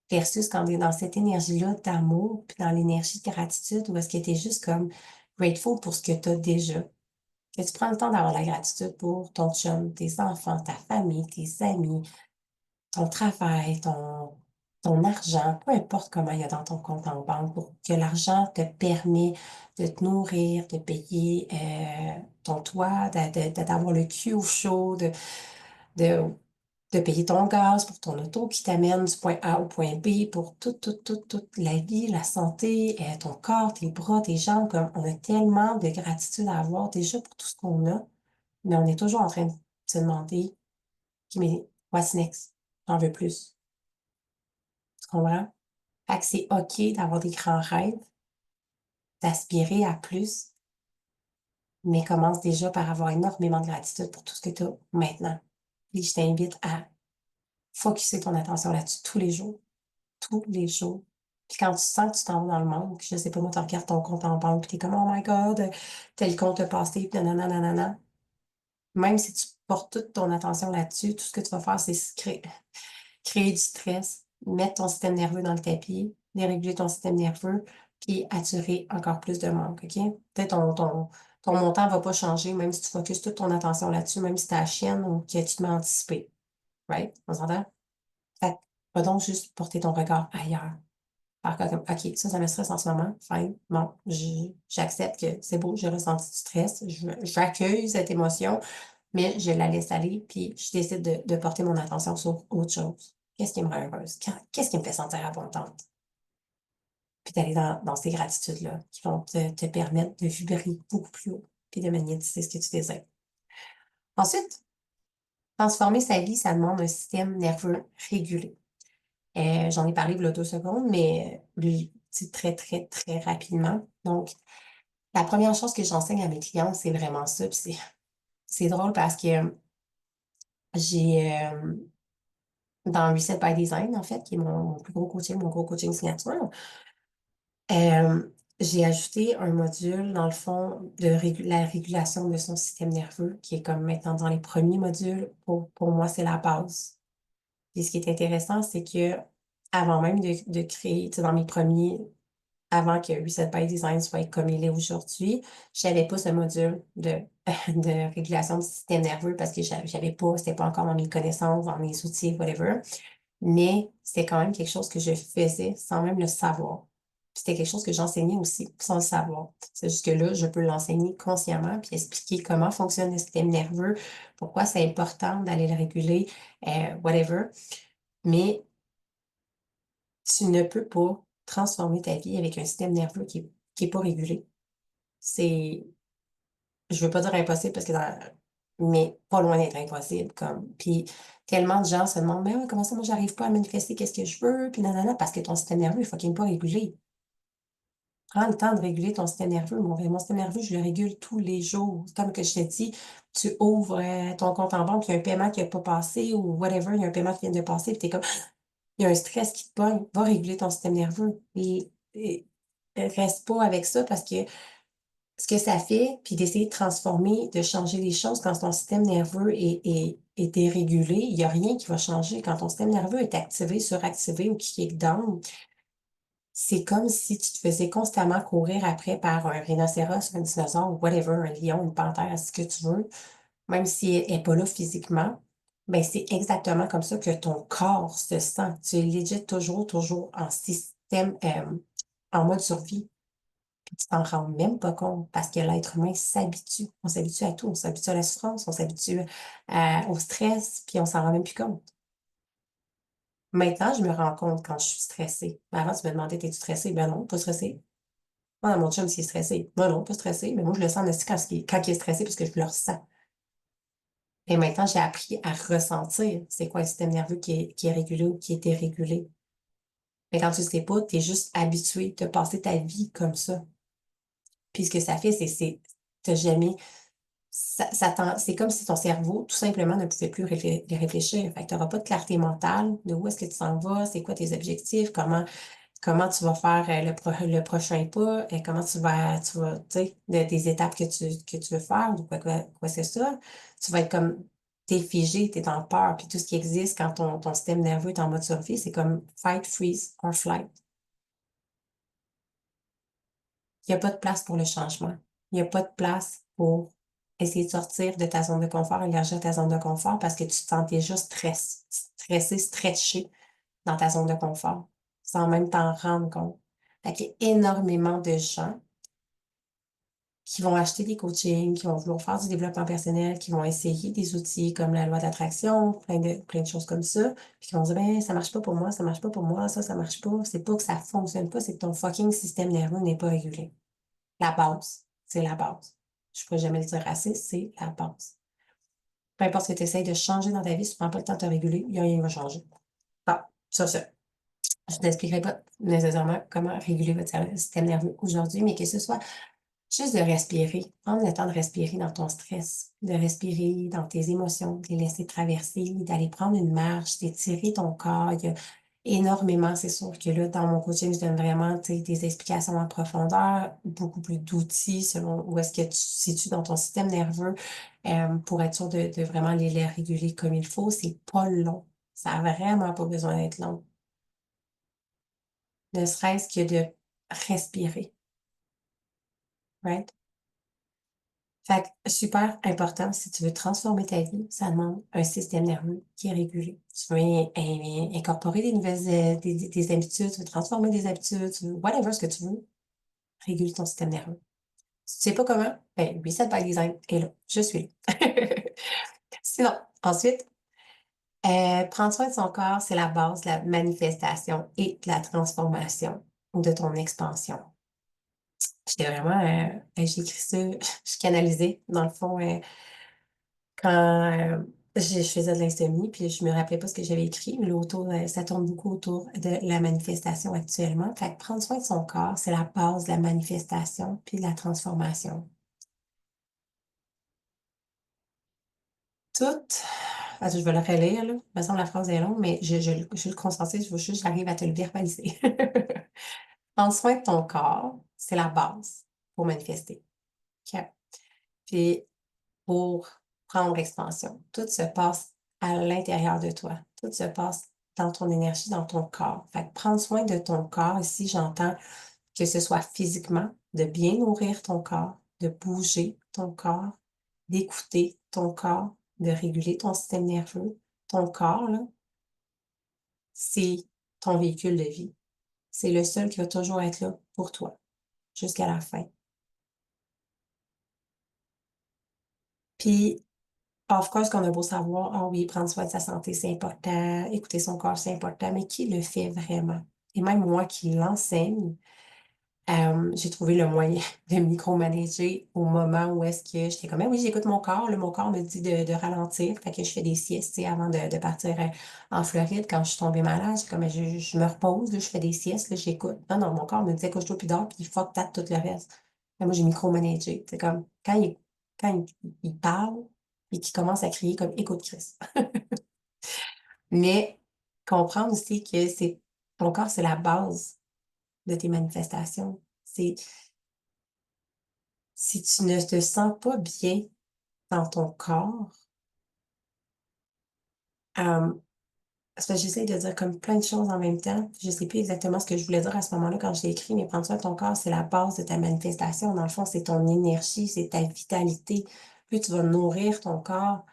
Versus quand on est dans cette énergie-là d'amour, puis dans l'énergie de gratitude, où est-ce que tu es juste comme grateful pour ce que tu as déjà. Que tu prends le temps d'avoir la gratitude pour ton chum, tes enfants, ta famille, tes amis, ton travail, ton argent, peu importe comment il y a dans ton compte en banque, pour que l'argent te permet de te nourrir, de payer ton toit, d'avoir le cul au chaud, de, de payer ton gaz pour ton auto qui t'amène du point A au point B pour toute la vie, la santé, ton corps, tes bras, tes jambes. Comme on a tellement de gratitude à avoir déjà pour tout ce qu'on a, mais on est toujours en train de se demander, OK, mais what's next? J'en veux plus. Tu comprends? Fait que c'est OK d'avoir des grands rêves, d'aspirer à plus, mais commence déjà par avoir énormément de gratitude pour tout ce que tu as maintenant. Puis je t'invite à focusser ton attention là-dessus tous les jours. Tous les jours. Puis quand tu sens que tu t'en vas dans le manque, je sais pas, moi, tu regardes ton compte en banque, puis t'es comme, oh my God, tel compte a passé, puis nanana, nanana. Même si tu portes toute ton attention là-dessus, tout ce que tu vas faire, c'est créer du stress, mettre ton système nerveux dans le tapis, déréguler ton système nerveux, puis attirer encore plus de manque, OK? Peut-être ton montant va pas changer, même si tu focuses toute ton attention là-dessus, même si tu la chienne ou que tu te mets anticipé. Right? On s'entend? Fait que, va donc juste porter ton regard ailleurs. Par contre, comme, OK, ça me stresse en ce moment. Fine. Bon, j'accepte que c'est beau, j'ai ressenti du stress. J'accueille cette émotion, mais je la laisse aller, puis je décide de porter mon attention sur autre chose. Qu'est-ce qui me rend heureuse? Qu'est-ce qui me fait sentir abondante? Puis d'aller dans ces gratitudes-là qui vont te permettre de vibrer beaucoup plus haut, puis de magnétiser ce que tu désires. Ensuite, transformer sa vie, ça demande un système nerveux régulé. J'en ai parlé il y a 2 secondes, mais c'est très, très, très rapidement. Donc, la première chose que j'enseigne à mes clients, c'est vraiment ça. Puis c'est drôle parce que j'ai, dans Reset by Design, en fait, qui est mon plus gros coaching, mon gros coaching signature, euh, j'ai ajouté un module, dans le fond, de la régulation de son système nerveux, qui est comme maintenant dans les premiers modules. Pour moi, c'est la base. Et ce qui est intéressant, c'est que avant même de créer, tu sais, dans mes premiers avant que Reset by Design soit comme il est aujourd'hui, j'avais pas ce module de, de régulation du système nerveux parce que j'avais pas, c'était pas encore dans mes connaissances, dans mes outils, whatever. Mais c'était quand même quelque chose que je faisais sans même le savoir. C'était quelque chose que j'enseignais aussi sans le savoir. C'est juste que là, je peux l'enseigner consciemment puis expliquer comment fonctionne le système nerveux, pourquoi c'est important d'aller le réguler, whatever. Mais tu ne peux pas transformer ta vie avec un système nerveux qui est pas régulé. C'est, je veux pas dire impossible parce que mais pas loin d'être impossible, comme. Puis tellement de gens se demandent, mais ouais, comment ça, moi, j'arrive pas à manifester qu'est-ce que je veux, puis nanana, parce que ton système nerveux, il faut qu'il n'est pas régulé. Prends le temps de réguler ton système nerveux. Mon système nerveux, je le régule tous les jours. Comme que je t'ai dit, tu ouvres ton compte en banque, il y a un paiement qui n'a pas passé ou whatever, il y a un paiement qui vient de passer, puis t'es comme, il y a un stress qui te pogne, va réguler ton système nerveux. Et reste pas avec ça parce que ce que ça fait, puis d'essayer de transformer, de changer les choses quand ton système nerveux est dérégulé, il n'y a rien qui va changer. Quand ton système nerveux est activé, suractivé ou qui est down, c'est comme si tu te faisais constamment courir après par un rhinocéros, un dinosaure, whatever, un lion, une panthère, ce que tu veux, même si elle n'est pas là physiquement. Ben, c'est exactement comme ça que ton corps se sent. Tu es legit toujours en système, en mode survie. Tu t'en rends même pas compte parce que l'être humain s'habitue. On s'habitue à tout. On s'habitue à la souffrance, on s'habitue au stress, puis on s'en rend même plus compte. Maintenant, je me rends compte quand je suis stressée. Mais avant, tu me demandais, t'es-tu stressée? Ben non, pas stressée. Moi, mon chum, s'il est stressé. Ben non, pas stressé. Mais moi, je le sens aussi quand il est stressé parce que je le ressens. Et maintenant, j'ai appris à ressentir c'est quoi le système nerveux qui est régulé ou qui est dérégulé. Mais quand tu ne sais pas, tu es juste habitué de passer ta vie comme ça. Puis ce que ça fait, t'as jamais c'est comme si ton cerveau, tout simplement, ne pouvait plus réfléchir. Fait que tu n'auras pas de clarté mentale de où est-ce que tu s'en vas, c'est quoi tes objectifs, comment tu vas faire le prochain pas, et comment tu sais, des étapes que tu veux faire, ou quoi c'est ça. Tu vas être comme, t'es figé, t'es en peur, puis tout ce qui existe quand ton système nerveux est en mode survie, c'est comme fight, freeze or flight. Il n'y a pas de place pour le changement. Il n'y a pas de place pour essayer de sortir de ta zone de confort, élargir ta zone de confort parce que tu te sens déjà stressé, stretché dans ta zone de confort, sans même t'en rendre compte. Fait qu'il y a énormément de gens qui vont acheter des coachings, qui vont vouloir faire du développement personnel, qui vont essayer des outils comme la loi d'attraction, plein de choses comme ça, puis qui vont dire, ben, ça marche pas pour moi, ça marche pas pour moi, ça marche pas. C'est pas que ça fonctionne pas, c'est que ton fucking système nerveux n'est pas régulé. La base, c'est la base. Je ne pourrais jamais le dire assez, c'est la base. Peu importe ce que tu essaies de changer dans ta vie, si tu ne prends pas le temps de te réguler, il n'y a rien qui va changer. Bon, sur ce, je ne t'expliquerai pas nécessairement comment réguler votre système nerveux aujourd'hui, mais que ce soit juste de respirer, prendre le temps de respirer dans ton stress, de respirer dans tes émotions, de les laisser traverser, d'aller prendre une marche, d'étirer ton corps. Il y a énormément, c'est sûr que là, dans mon coaching, je donne vraiment, tu sais, des explications en profondeur, beaucoup plus d'outils selon où est-ce que tu te situes dans ton système nerveux pour être sûr de vraiment les réguler comme il faut. C'est pas long. Ça n'a vraiment pas besoin d'être long. Ne serait-ce que de respirer, right? Fait que super important, si tu veux transformer ta vie, ça demande un système nerveux qui est régulé. Tu veux incorporer des nouvelles des habitudes, tu veux transformer des habitudes, tu veux whatever ce que tu veux, régule ton système nerveux. Si tu sais pas comment, ben Reset by Design est là. Je suis là. Sinon, ensuite, prendre soin de son corps, c'est la base de la manifestation et de la transformation ou de ton expansion. J'étais vraiment, j'ai écrit ça, je canalisais, dans le fond, quand je faisais de l'insomnie, puis je me rappelais pas ce que j'avais écrit, mais ça tourne beaucoup autour de la manifestation actuellement. Fait que prendre soin de son corps, c'est la base de la manifestation puis de la transformation. Tout, attends, je vais le relire, là. De toute façon, la phrase est longue, mais je le concentre, je veux juste, j'arrive à te le verbaliser. Prendre soin de ton corps, c'est la base pour manifester. OK? Puis, pour prendre expansion. Tout se passe à l'intérieur de toi. Tout se passe dans ton énergie, dans ton corps. Fait que prendre soin de ton corps, ici, j'entends que ce soit physiquement, de bien nourrir ton corps, de bouger ton corps, d'écouter ton corps, de réguler ton système nerveux. Ton corps, là, c'est ton véhicule de vie. C'est le seul qui va toujours être là pour toi, jusqu'à la fin. Puis, of course, qu'on a beau savoir, ah oui, prendre soin de sa santé, c'est important, écouter son corps, c'est important, mais qui le fait vraiment? Et même moi qui l'enseigne, j'ai trouvé le moyen de micromanager au moment où est-ce que j'étais comme, ah oui, j'écoute mon corps, là, mon corps me dit de ralentir, fait que je fais des siestes, tu sais, avant de partir en Floride, quand je suis tombée malade, j'ai comme, je me repose, là, je fais des siestes, là, j'écoute. Non, non, mon corps me disait, couche-toi puis dors, puis fuck that, tout le reste. Mais moi, j'ai micromanagé, c'est comme, quand il parle, et qu'il commence à crier comme, écoute, Chris. Mais comprendre aussi que ton corps, c'est la base de tes manifestations. C'est Si tu ne te sens pas bien dans ton corps, c'est parce que j'essaie de dire comme plein de choses en même temps. Je sais plus exactement ce que je voulais dire à ce moment-là quand j'ai écrit, mais prendre soin de ton corps, c'est la base de ta manifestation. Dans le fond, c'est ton énergie, c'est ta vitalité. Plus tu vas nourrir ton corps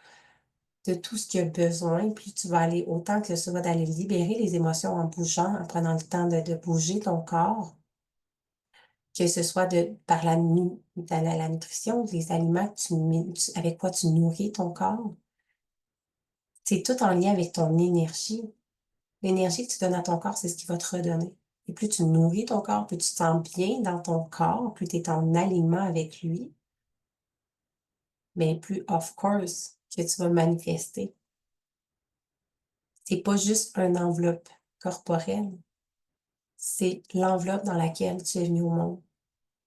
de tout ce qu'il a besoin, plus tu vas aller, autant que ça va d'aller libérer les émotions en bougeant, en prenant le temps de bouger ton corps, que ce soit par la nutrition, les aliments avec quoi tu nourris ton corps. C'est tout en lien avec ton énergie. L'énergie que tu donnes à ton corps, c'est ce qui va te redonner. Et plus tu nourris ton corps, plus tu te sens bien dans ton corps, plus tu es en alignement avec lui, mais plus, of course, que tu vas manifester. C'est pas juste une enveloppe corporelle, c'est l'enveloppe dans laquelle tu es venu au monde.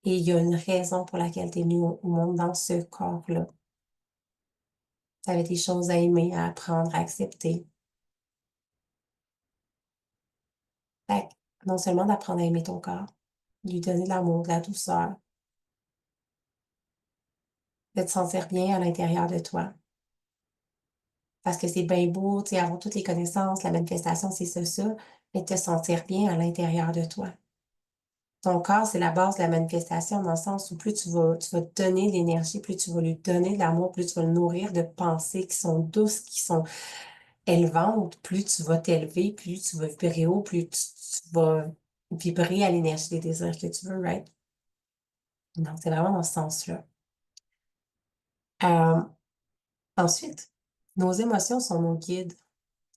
Et il y a une raison pour laquelle tu es venu au monde dans ce corps-là. Tu avais des choses à aimer, à apprendre, à accepter. Fait que, non seulement d'apprendre à aimer ton corps, lui donner de l'amour, de la douceur, de te sentir bien à l'intérieur de toi. Parce que c'est bien beau, tu sais, avoir toutes les connaissances, la manifestation, c'est ça, mais te sentir bien à l'intérieur de toi. Ton corps, c'est la base de la manifestation dans le sens où plus tu vas te donner de l'énergie, plus tu vas lui donner de l'amour, plus tu vas le nourrir de pensées qui sont douces, qui sont élevantes, plus tu vas t'élever, plus tu vas vibrer haut, plus tu vas vibrer à l'énergie des désirs que tu veux, right? Donc, c'est vraiment dans ce sens-là. Euh, Ensuite, nos émotions sont nos guides,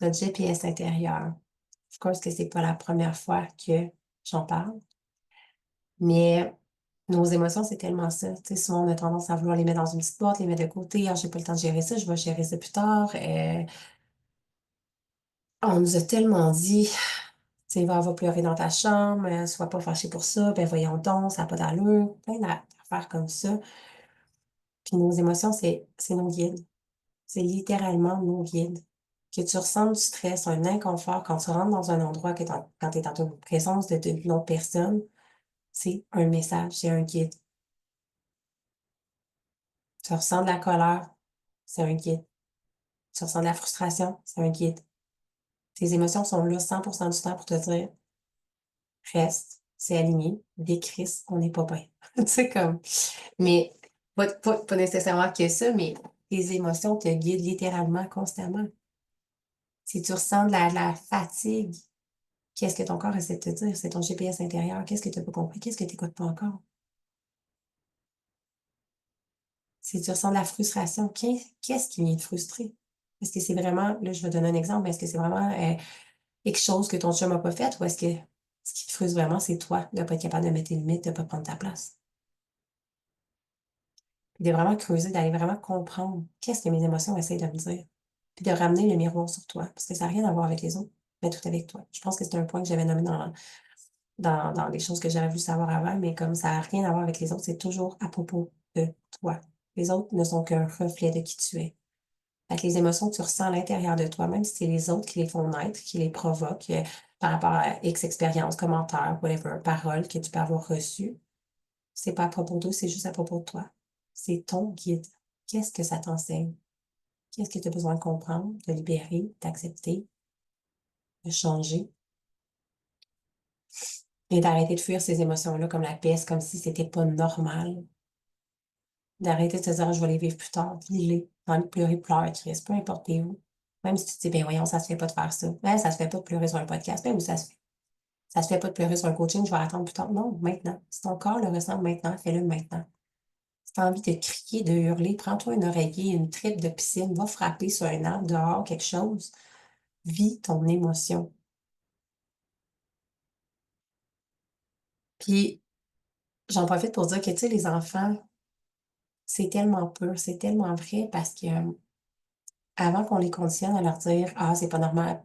notre GPS intérieur. Of course que c'est pas la première fois que j'en parle, mais nos émotions, c'est tellement ça. Tu sais, souvent, on a tendance à vouloir les mettre dans une petite boîte, les mettre de côté. Ah, j'ai pas le temps de gérer ça, je vais gérer ça plus tard. On nous a tellement dit, tu sais, va pleurer dans ta chambre, sois pas fâché pour ça, ben voyons donc, ça n'a pas d'allure. Plein d'affaires comme ça. Puis nos émotions, c'est nos guides. C'est littéralement nos guides. Que tu ressens du stress, un inconfort quand tu rentres dans un endroit, quand tu es en présence d'une autre personne, c'est un message, c'est un guide. Tu ressens de la colère, c'est un guide. Tu ressens de la frustration, c'est un guide. Tes émotions sont là 100% du temps pour te dire, reste, c'est aligné, décris, on n'est pas bien. Tu sais, comme, mais pas nécessairement que ça, mais tes émotions te guident littéralement, constamment. Si tu ressens de la fatigue, qu'est-ce que ton corps essaie de te dire? C'est ton GPS intérieur. Qu'est-ce que tu n'as pas compris? Qu'est-ce que tu n'écoutes pas encore? Si tu ressens de la frustration, qu'est-ce qui vient te frustrer? Est-ce que c'est vraiment, là, je vais donner un exemple, mais est-ce que c'est vraiment quelque chose que ton chum n'a pas fait ou est-ce que ce qui te frustre vraiment, c'est toi de ne pas être capable de mettre tes limites, de ne pas prendre ta place? Puis de vraiment creuser, d'aller vraiment comprendre qu'est-ce que mes émotions essayent de me dire. Puis de ramener le miroir sur toi, parce que ça n'a rien à voir avec les autres, mais tout avec toi. Je pense que c'est un point que j'avais nommé dans les choses que j'avais voulu savoir avant, mais comme ça n'a rien à voir avec les autres, c'est toujours à propos de toi. Les autres ne sont qu'un reflet de qui tu es. Fait que les émotions que tu ressens à l'intérieur de toi, même si c'est les autres qui les font naître, qui les provoquent, par rapport à X expériences, commentaires, whatever, paroles que tu peux avoir reçues, c'est pas à propos d'eux, c'est juste à propos de toi. C'est ton guide. Qu'est-ce que ça t'enseigne? Qu'est-ce que tu as besoin de comprendre, de libérer, d'accepter, de changer? Et d'arrêter de fuir ces émotions-là comme la peste, comme si c'était pas normal. D'arrêter de se dire, je vais les vivre plus tard. Vis-les. T'as envie de pleurer, pleure, Chris, peu importe t'es où. Même si tu te dis, ben voyons, ça se fait pas de faire ça. Ben, ça se fait pas de pleurer sur un podcast. Ben oui, ça se fait. Ça se fait pas de pleurer sur un coaching, je vais attendre plus tard. Non, maintenant. Si ton corps le ressent maintenant, fais-le maintenant. Si t'as envie de crier, de hurler, prends-toi une oreiller, une tripe de piscine, va frapper sur un arbre dehors, quelque chose. Vis ton émotion. Puis, j'en profite pour dire que, tu sais, les enfants, c'est tellement pur, c'est tellement vrai parce que avant qu'on les conditionne à leur dire, ah, c'est pas normal,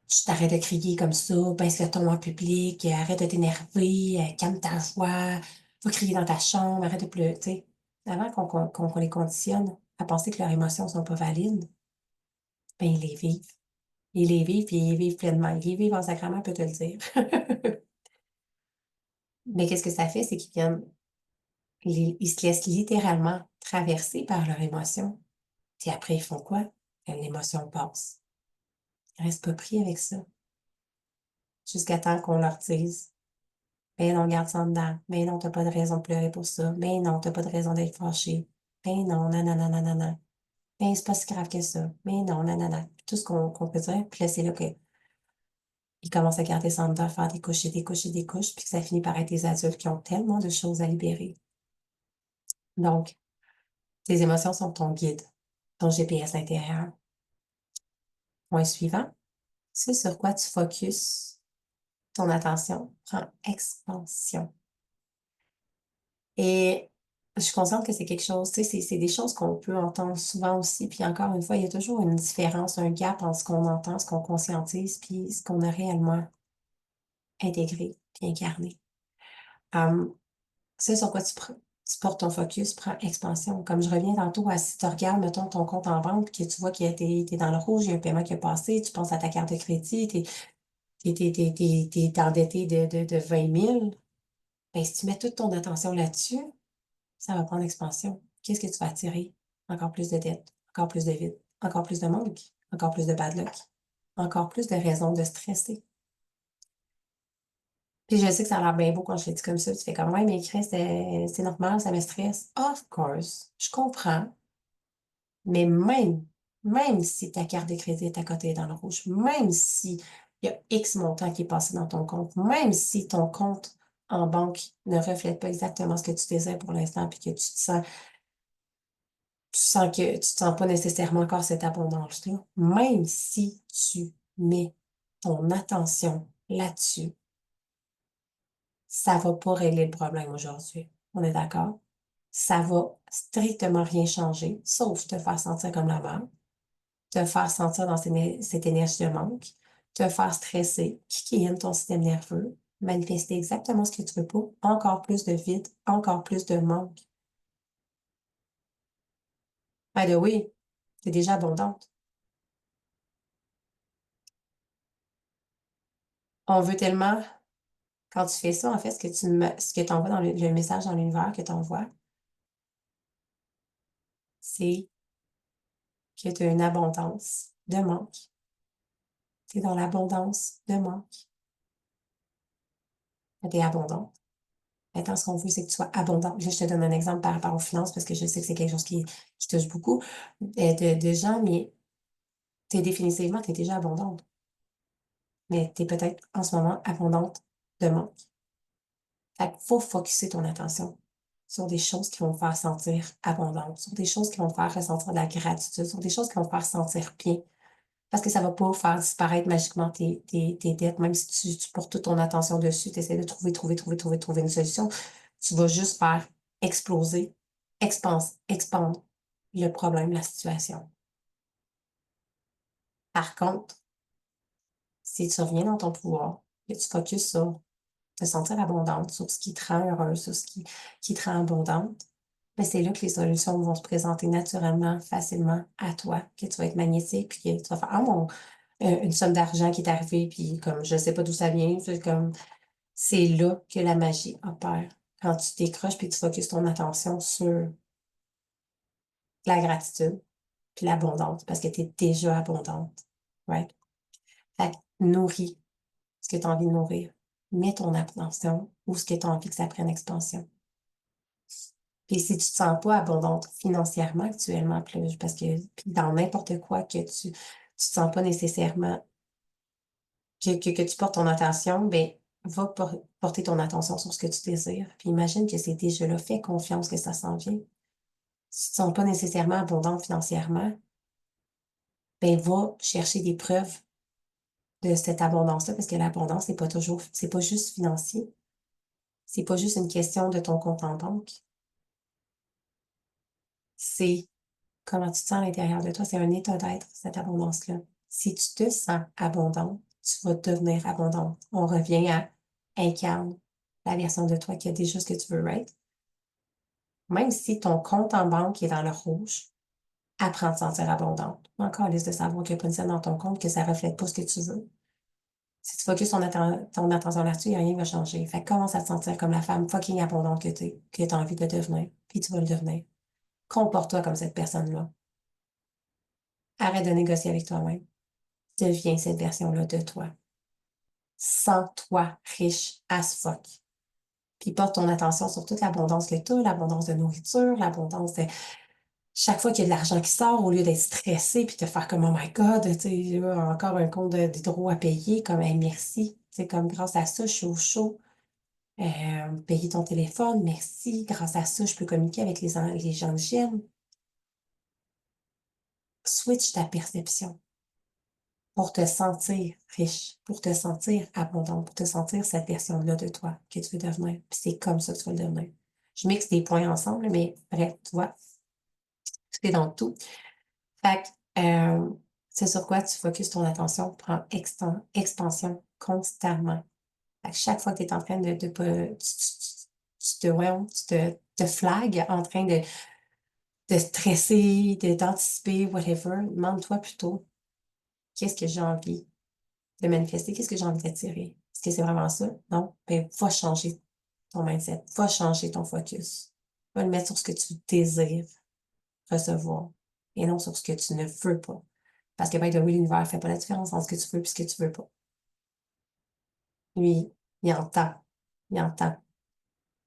tu t'arrêtes de crier comme ça, baisse le ton en public, arrête de t'énerver, calme ta voix, va crier dans ta chambre, arrête de pleurer, tu sais. Avant qu'on les conditionne à penser que leurs émotions sont pas valides, ben, ils les vivent. Ils les vivent, puis ils les vivent pleinement. Ils les vivent en sacrament, peut te le dire. Mais qu'est-ce que ça fait, c'est qu'ils viennent, ils se laissent littéralement traverser par leurs émotions. Puis après, ils font quoi? Quand l'émotion passe. Ils restent pas pris avec ça. Jusqu'à temps qu'on leur dise, ben non, garde ça en dedans. Ben non, t'as pas de raison de pleurer pour ça. Ben non, t'as pas de raison d'être fâché. Ben non, nanana, nanana. Ben c'est pas si grave que ça. Ben non, nanana. Tout ce qu'on peut dire. Puis là, c'est là qu'ils commencent à garder ça en dedans, faire des couches et des couches et des couches, puis que ça finit par être des adultes qui ont tellement de choses à libérer. Donc, tes émotions sont ton guide, ton GPS intérieur. Point suivant, c'est sur quoi tu focuses ton attention prend expansion. Et je suis consciente que c'est quelque chose, tu sais, c'est des choses qu'on peut entendre souvent aussi. Puis encore une fois, il y a toujours une différence, un gap entre ce qu'on entend, ce qu'on conscientise, puis ce qu'on a réellement intégré puis incarné. C'est sur quoi tu portes ton focus, prends expansion. Comme je reviens tantôt à si tu regardes, mettons, ton compte en banque, que tu vois qu'il t'es dans le rouge, il y a un paiement qui a passé, tu penses à ta carte de crédit, t'es endetté de 20 000, ben, si tu mets toute ton attention là-dessus, ça va prendre expansion. Qu'est-ce que tu vas attirer? Encore plus de dettes, encore plus de vide, encore plus de manque, encore plus de bad luck, encore plus de raisons de stresser. Puis je sais que ça a l'air bien beau quand je l'ai dit comme ça. Tu fais comme, ouais, mais Chris, c'est normal, ça me stresse. Of course, je comprends. Mais même si ta carte de crédit est à côté dans le rouge, même si il y a X montant qui est passé dans ton compte, même si ton compte en banque ne reflète pas exactement ce que tu désires pour l'instant, puis que tu sens que tu te sens pas nécessairement encore cette abondance-là, même si tu mets ton attention là-dessus, ça va pas régler le problème aujourd'hui. On est d'accord? Ça va strictement rien changer, sauf te faire sentir comme la merde, te faire sentir dans cette énergie de manque, te faire stresser, kicker in ton système nerveux, manifester exactement ce que tu veux pas, encore plus de vide, encore plus de manque. By the way, t'es déjà abondante. On veut tellement, quand tu fais ça, en fait, ce que tu envoies dans le message dans l'univers que tu envoies, c'est que tu as une abondance de manque. Tu es dans l'abondance de manque. Tu es abondante. Maintenant, ce qu'on veut, c'est que tu sois abondante. Là, je te donne un exemple par rapport aux finances parce que je sais que c'est quelque chose qui touche beaucoup de gens, mais t'es déjà abondante. Mais tu es peut-être en ce moment abondante de manque. Fait qu'il faut focusser ton attention sur des choses qui vont te faire sentir abondante, sur des choses qui vont te faire ressentir de la gratitude, sur des choses qui vont te faire sentir bien. Parce que ça va pas faire disparaître magiquement tes dettes, même si tu portes toute ton attention dessus, tu essaies de trouver une solution, tu vas juste faire exploser, expandre le problème, la situation. Par contre, si tu reviens dans ton pouvoir, que tu focuses sur te sentir abondante, sur ce qui te rend heureuse, sur ce qui te rend abondante, ben c'est là que les solutions vont se présenter naturellement, facilement à toi, que tu vas être magnétique, puis que tu vas faire, ah mon, une somme d'argent qui est arrivée, puis comme je sais pas d'où ça vient, c'est là que la magie opère. Quand tu décroches puis tu focuses ton attention sur la gratitude puis l'abondance, parce que tu es déjà abondante, right? Fait que nourris ce que tu as envie de nourrir. mets ton attention où est-ce que tu as envie que ça prenne expansion. Puis si tu te sens pas abondante financièrement actuellement, parce que puis dans n'importe quoi que tu te sens pas nécessairement que tu portes ton attention, ben va porter ton attention sur ce que tu désires. Puis imagine que c'est déjà là, fais confiance que ça s'en vient. Si tu te sens pas nécessairement abondante financièrement, ben va chercher des preuves de cette abondance-là, parce que l'abondance, c'est pas juste financier. C'est pas juste une question de ton compte en banque. C'est comment tu te sens à l'intérieur de toi. C'est un état d'être, cette abondance-là. Si tu te sens abondante, tu vas devenir abondante. On revient à incarne la version de toi qui a déjà ce que tu veux être. Même si ton compte en banque est dans le rouge, apprends à te sentir abondante. Encore liste de savoir qu'il n'y a pas une scène dans ton compte, que ça ne reflète pas ce que tu veux. Si tu focuses ton attention là-dessus, rien ne va changer. Fait que commence à te sentir comme la femme fucking abondante que tu as envie de devenir. Puis tu vas le devenir. Comporte-toi comme cette personne-là. Arrête de négocier avec toi-même. Deviens cette version-là de toi. Sens-toi riche as fuck. Puis porte ton attention sur toute l'abondance que tu as, l'abondance de nourriture, l'abondance de chaque fois qu'il y a de l'argent qui sort, au lieu d'être stressé puis de faire comme oh my God, tu sais, encore un compte d'hydro à payer, comme hey, merci. C'est comme grâce à ça, je suis au chaud. Payer ton téléphone, merci. Grâce à ça, je peux communiquer avec les gens que j'aime. Switch ta perception pour te sentir riche, pour te sentir abondante, pour te sentir cette version-là de toi que tu veux devenir. Puis c'est comme ça que tu vas le devenir. Je mixe des points ensemble, mais bref, tu vois, tout est dans tout. Fait que, c'est sur quoi tu focuses ton attention, prends expansion constamment. Fait que chaque fois que tu es en train tu te flagues en train de stresser, d'anticiper, whatever, demande-toi plutôt qu'est-ce que j'ai envie de manifester, qu'est-ce que j'ai envie d'attirer. Est-ce que c'est vraiment ça? Non? Ben, va changer ton mindset, va changer ton focus. Va le mettre sur ce que tu désires recevoir et non sur ce que tu ne veux pas. Parce que, by the way, l'univers ne fait pas la différence entre ce que tu veux et ce que tu veux pas. Lui, il entend. Il entend.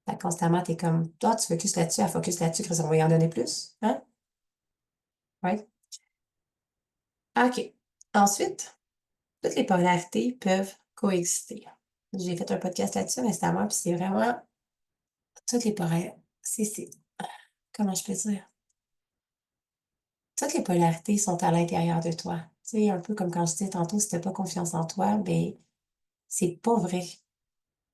Fait que constamment, t'es comme, toi, tu focuses là-dessus, elle focus là-dessus, Chris, on va y en donner plus. Hein? Ouais. OK. Ensuite, toutes les polarités peuvent coexister. J'ai fait un podcast là-dessus récemment, puis c'est vraiment toutes les polarités. Comment je peux dire? Toutes les polarités sont à l'intérieur de toi. Tu sais, un peu comme quand je disais tantôt, si t'as pas confiance en toi, ben, c'est pas vrai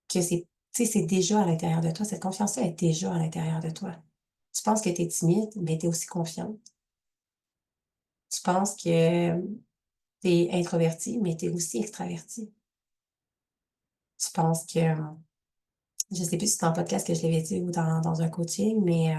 que tu sais, c'est déjà à l'intérieur de toi. Cette confiance-là est déjà à l'intérieur de toi. Tu penses que tu es timide, mais tu es aussi confiante. Tu penses que tu es introverti, mais tu es aussi extraverti. Tu penses que, je sais plus si c'est dans un podcast que je l'avais dit ou dans un coaching, mais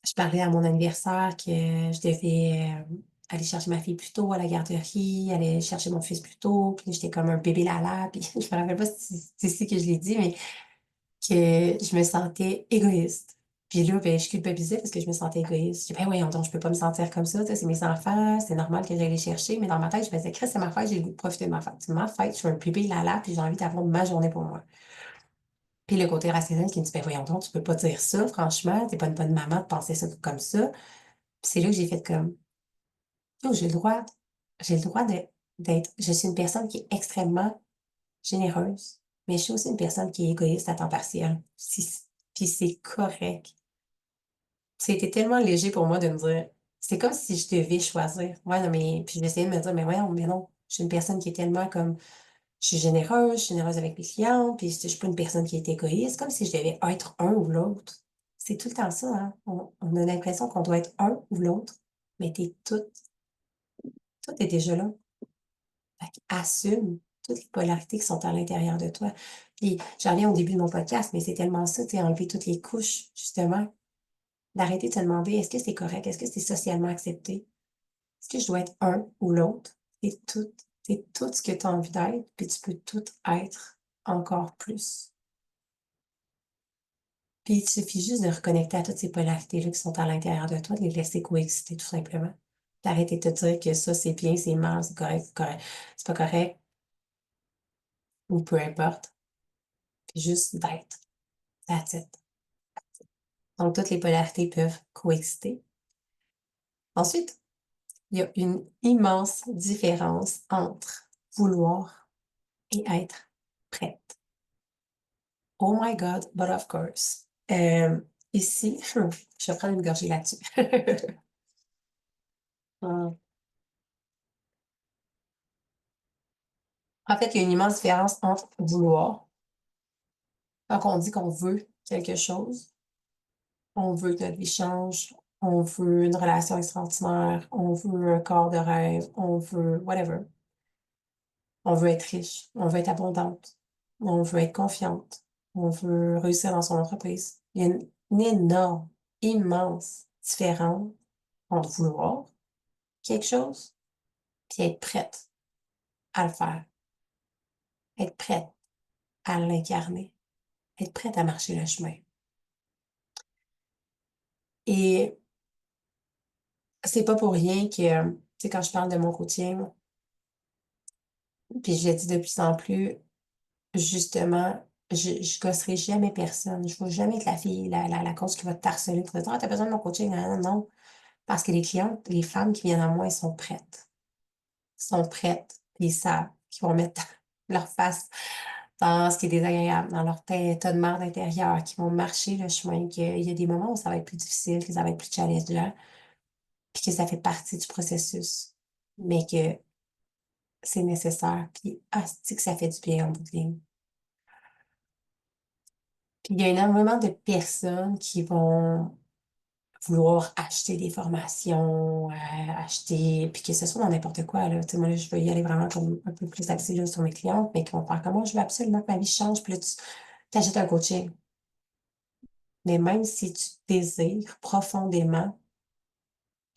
je parlais à mon anniversaire que je devais aller chercher ma fille plus tôt à la garderie, aller chercher mon fils plus tôt, puis j'étais comme un bébé lala, puis je me rappelle pas si c'est ici que je l'ai dit, mais que je me sentais égoïste. Puis là, ben, je culpabilisais parce que je me sentais égoïste. Je dis, ben voyons donc, je peux pas me sentir comme ça, c'est mes enfants, c'est normal que j'aille les chercher, mais dans ma tête, je me disais, Chris, c'est ma fête, j'ai le goût de profiter de ma fête. C'est ma fête, je suis un bébé lala, puis j'ai envie d'avoir ma journée pour moi. Puis le côté rationnel qui me dit, ben voyons donc, tu peux pas dire ça, franchement, t'es pas une bonne maman de penser ça comme ça. Puis c'est là que j'ai fait comme, yo, j'ai le droit je suis une personne qui est extrêmement généreuse, mais je suis aussi une personne qui est égoïste à temps partiel. Puis c'est correct. C'était tellement léger pour moi de me dire, c'est comme si je devais choisir. Ouais, non, mais, puis j'essayais de me dire, mais voyons, mais non, je suis une personne qui est tellement comme, je suis généreuse avec mes clients, puis je suis pas une personne qui est égoïste, comme si je devais être un ou l'autre. C'est tout le temps ça, hein. On a l'impression qu'on doit être un ou l'autre, mais tout est déjà là. Fait assume toutes les polarités qui sont à l'intérieur de toi. Puis j'en reviens au début de mon podcast, mais c'est tellement ça, tu sais, enlever toutes les couches, justement, d'arrêter de se demander est-ce que c'est correct, est-ce que c'est socialement accepté, est-ce que je dois être un ou l'autre? C'est tout ce que tu as envie d'être, puis tu peux tout être encore plus. Puis il suffit juste de reconnecter à toutes ces polarités-là qui sont à l'intérieur de toi, de les laisser coexister tout simplement. D'arrêter de te dire que ça c'est bien, c'est mal, c'est correct, c'est correct, c'est pas correct. ou peu importe, puis juste d'être. That's it. Donc, toutes les polarités peuvent coexister. Ensuite, il y a une immense différence entre vouloir et être prête. Oh my God, but of course. Ici, je vais prendre une gorgée là-dessus. En fait, il y a une immense différence entre vouloir. Quand on dit qu'on veut quelque chose, on veut que notre vie change, on veut une relation extraordinaire, on veut un corps de rêve, on veut whatever. On veut être riche, on veut être abondante, on veut être confiante, on veut réussir dans son entreprise. Il y a une énorme, immense différence entre vouloir quelque chose puis être prête à le faire, être prête à l'incarner, être prête à marcher le chemin. Et c'est pas pour rien que, tu sais, quand je parle de mon coaching, puis je le dis de plus en plus, justement, je gosserai jamais personne. Je ne vais jamais être la fille, la coach qui va te harceler pour te dire, ah, t'as besoin de mon coaching. Non, non, non. Parce que les clientes, les femmes qui viennent à moi, elles sont prêtes. Elles sont prêtes. Puis ils savent qu'ils vont mettre leur face dans ce qui est désagréable, dans leur tas de merde intérieur, qui vont marcher le chemin, qu'il y a des moments où ça va être plus difficile, que ça va être plus challengeant, puis que ça fait partie du processus, mais que c'est nécessaire, puis asti que ça fait du bien en bout de ligne. Puis il y a énormément de personnes qui vont vouloir acheter des formations, acheter, puis que ce soit dans n'importe quoi, là. Tu sais, moi, là, je veux y aller vraiment comme un peu plus axée là, sur mes clientes, mais qui vont faire comment je veux absolument que ma vie change, puis là, tu achètes un coaching. Mais même si tu désires profondément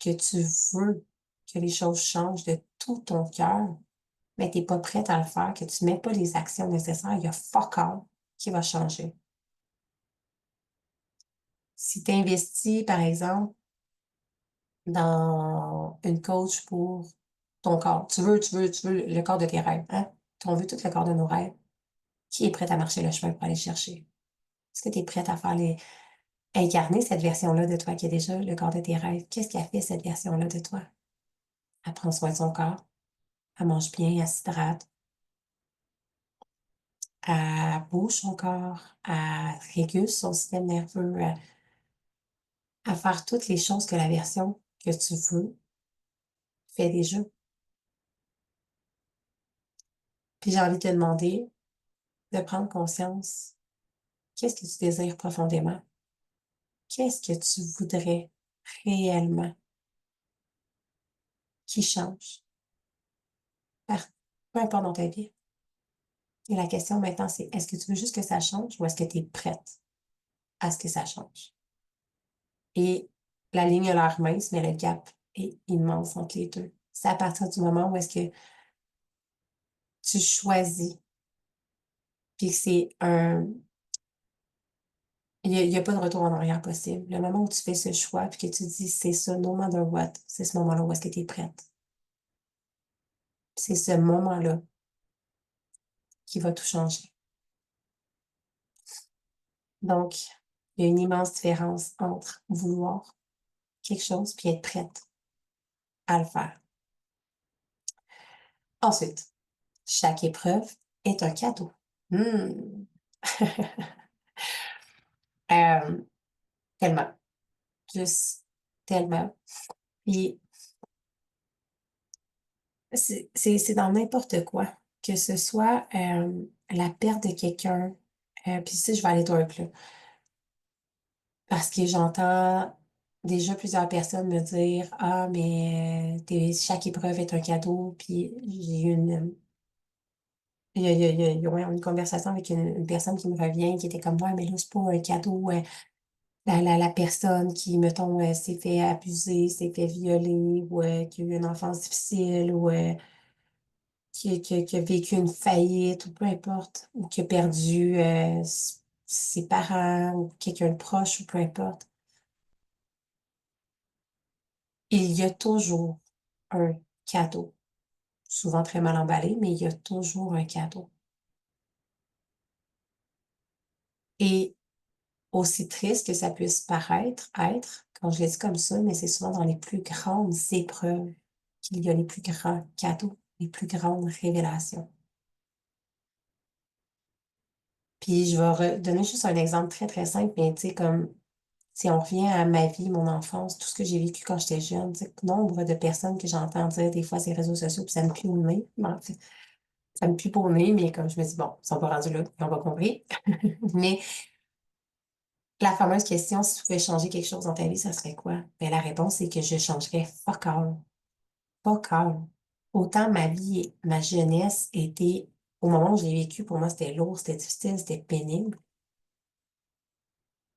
que tu veux que les choses changent de tout ton cœur, mais tu n'es pas prête à le faire, que tu ne mets pas les actions nécessaires, il y a fuck all qui va changer. Si tu investis, par exemple, dans une coach pour ton corps. Tu veux le corps de tes rêves, hein? On veut tout le corps de nos rêves. Qui est prêt à marcher le chemin pour aller le chercher? Est-ce que tu es prête à incarner cette version-là de toi qui est déjà le corps de tes rêves? Qu'est-ce qui a fait cette version-là de toi? Elle prend soin de son corps, elle mange bien, elle s'hydrate, elle bouge son corps, elle régule son système nerveux, à faire toutes les choses que la version que tu veux fait déjà. Puis j'ai envie de te demander de prendre conscience. Qu'est-ce que tu désires profondément? Qu'est-ce que tu voudrais réellement qui change? Par- Peu importe dans ta vie. Et la question maintenant, c'est est-ce que tu veux juste que ça change ou est-ce que tu es prête à ce que ça change? Et la ligne a l'air mince, mais le gap est immense entre les deux. C'est à partir du moment où est-ce que tu choisis, puis que c'est un... Il y a pas de retour en arrière possible. Le moment où tu fais ce choix, puis que tu dis c'est ça, no matter what, c'est ce moment-là où est-ce que tu es prête. C'est ce moment-là qui va tout changer. Donc, il y a une immense différence entre vouloir quelque chose puis être prête à le faire. Ensuite, chaque épreuve est un cadeau. Hmm. Euh, tellement, juste tellement. Puis, c'est dans n'importe quoi, que ce soit la perte de quelqu'un. Puis ici, je vais aller dark, là, parce que j'entends déjà plusieurs personnes me dire, ah, mais chaque épreuve est un cadeau. Puis j'ai eu ouais, une conversation avec une personne qui me revient, qui était comme moi, mais là, c'est pas un cadeau. La personne qui, mettons, s'est fait abuser, s'est fait violer, ou qui a eu une enfance difficile, ou qui a vécu une faillite, ou peu importe, ou qui a perdu ses parents, ou quelqu'un de proche, ou peu importe. Il y a toujours un cadeau. Souvent très mal emballé, mais il y a toujours un cadeau. Et aussi triste que ça puisse paraître, être, quand je le dis comme ça, mais c'est souvent dans les plus grandes épreuves qu'il y a les plus grands cadeaux, les plus grandes révélations. Puis je vais donner juste un exemple très, très simple, mais tu sais, comme si on revient à ma vie, mon enfance, tout ce que j'ai vécu quand j'étais jeune, tu sais, nombre de personnes que j'entends dire des fois ces réseaux sociaux, puis ça me pue au nez. En fait, ça me pue au nez, mais comme je me dis, bon, ils sont pas rendus là, ils ont pas compris. Mais la fameuse question, si tu pouvais changer quelque chose dans ta vie, ça serait quoi? Ben, la réponse, c'est que je changerais fuck all. Fuck all. Autant ma vie, ma jeunesse était, au moment où je l'ai vécu, pour moi, c'était lourd, c'était difficile, c'était pénible,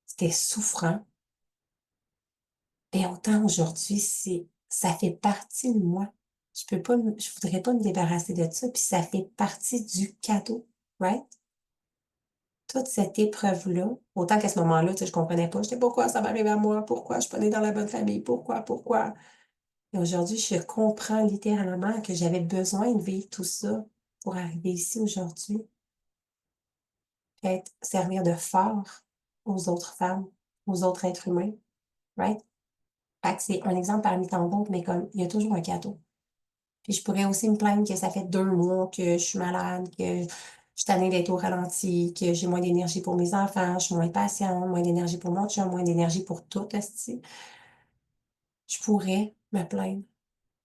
c'était souffrant. Et autant aujourd'hui, ça fait partie de moi. Je voudrais pas me débarrasser de ça, puis ça fait partie du cadeau, right? Toute cette épreuve-là, autant qu'à ce moment-là, tu sais, je comprenais pas, j'étais pourquoi ça m'arrive à moi, pourquoi je suis pas née dans la bonne famille, pourquoi. Et aujourd'hui, je comprends littéralement que j'avais besoin de vivre tout ça pour arriver ici aujourd'hui, puis servir de phare aux autres femmes, aux autres êtres humains, right? Fait que c'est un exemple parmi tant d'autres, mais comme, il y a toujours un cadeau. Puis je pourrais aussi me plaindre que ça fait 2 mois que je suis malade, que je suis tannée d'être au ralenti, que j'ai moins d'énergie pour mes enfants, je suis moins patiente, moins d'énergie pour mon chum, moins d'énergie pour tout, esti. Je pourrais me plaindre,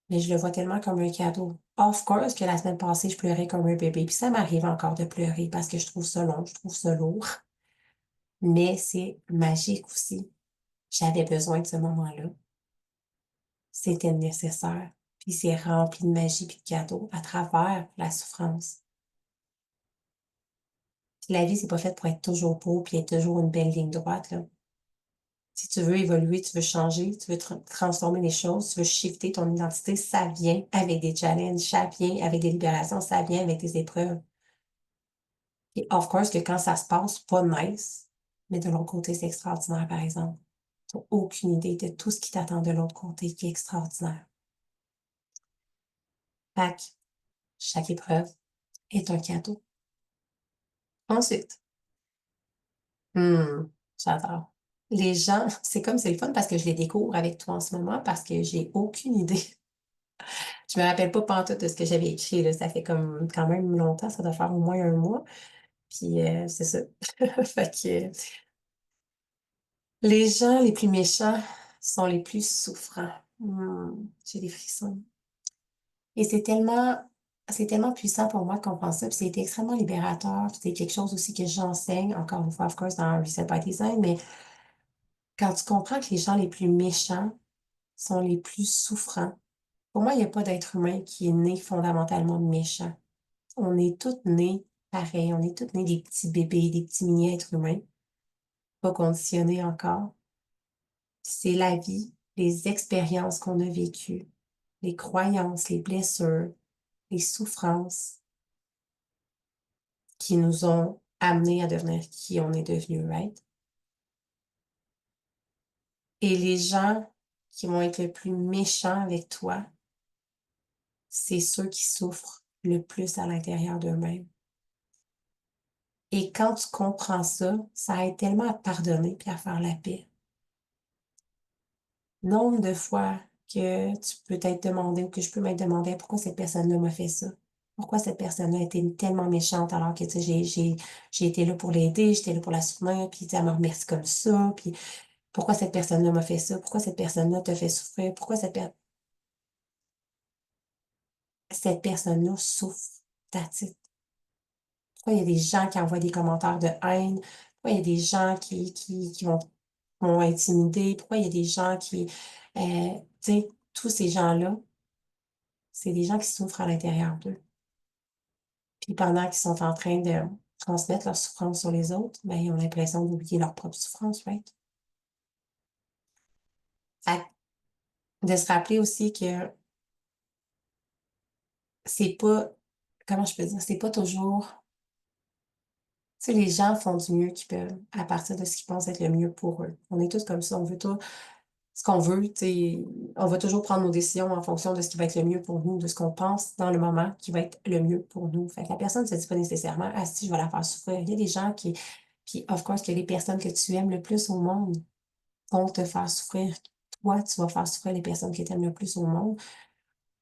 mais je le vois tellement comme un cadeau. Of course que la semaine passée, je pleurais comme un bébé, puis ça m'arrive encore de pleurer parce que je trouve ça long, je trouve ça lourd, mais c'est magique aussi. J'avais besoin de ce moment-là. C'était nécessaire. Puis c'est rempli de magie puis de cadeaux à travers la souffrance. Puis la vie, c'est pas fait pour être toujours beau puis être toujours une belle ligne droite, là. Si tu veux évoluer, tu veux changer, tu veux transformer les choses, tu veux shifter ton identité, ça vient avec des challenges, ça vient avec des libérations, ça vient avec des épreuves. Et of course que quand ça se passe, pas nice, mais de l'autre côté, c'est extraordinaire, par exemple. Tu n'as aucune idée de tout ce qui t'attend de l'autre côté qui est extraordinaire. Fait que chaque épreuve est un cadeau. Ensuite, hmm, j'adore. Les gens, c'est comme c'est le fun parce que je les découvre avec toi en ce moment parce que j'ai aucune idée. Je me rappelle pas pantoute de ce que j'avais écrit, là. Ça fait comme quand même longtemps, ça doit faire au moins un mois. Puis c'est ça. Fait que les gens les plus méchants sont les plus souffrants. J'ai des frissons. Et c'est tellement puissant pour moi de comprendre ça. Puis c'est extrêmement libérateur. Puis c'est quelque chose aussi que j'enseigne, encore une fois, of course, dans Reset by Design, mais quand tu comprends que les gens les plus méchants sont les plus souffrants, pour moi, il n'y a pas d'être humain qui est né fondamentalement méchant. On est tous nés pareil, on est tous nés des petits bébés, des petits mini-êtres humains, pas conditionnés encore. C'est la vie, les expériences qu'on a vécues, les croyances, les blessures, les souffrances qui nous ont amenés à devenir qui on est devenu, right? Et les gens qui vont être le plus méchants avec toi, c'est ceux qui souffrent le plus à l'intérieur d'eux-mêmes. Et quand tu comprends ça, ça aide tellement à te pardonner puis à faire la paix. Nombre de fois que tu peux t'être demandé ou que je peux m'être demandé pourquoi cette personne-là m'a fait ça. Pourquoi cette personne-là a été tellement méchante alors que tu sais, j'ai été là pour l'aider, j'étais là pour la soutenir, puis tu sais, elle me remercie comme ça, puis pourquoi cette personne-là m'a fait ça, pourquoi cette personne-là te fait souffrir, pourquoi cette personne-là souffre, that's it. Pourquoi il y a des gens qui envoient des commentaires de haine, pourquoi il y a des gens qui vont intimider, pourquoi il y a des gens tu sais, tous ces gens-là, c'est des gens qui souffrent à l'intérieur d'eux. Puis pendant qu'ils sont en train de transmettre leur souffrance sur les autres, ben, ils ont l'impression d'oublier leur propre souffrance, right? Fait que de se rappeler aussi que c'est pas, comment je peux dire, c'est pas toujours, tu sais, les gens font du mieux qu'ils peuvent à partir de ce qu'ils pensent être le mieux pour eux. On est tous comme ça, on veut tout ce qu'on veut, tu sais, on va toujours prendre nos décisions en fonction de ce qui va être le mieux pour nous, de ce qu'on pense dans le moment qui va être le mieux pour nous. Fait que la personne ne se dit pas nécessairement, ah si, je vais la faire souffrir. Il y a des gens Puis, of course, que les personnes que tu aimes le plus au monde vont te faire souffrir. Toi, tu vas faire souffrir les personnes que tu aimes le plus au monde.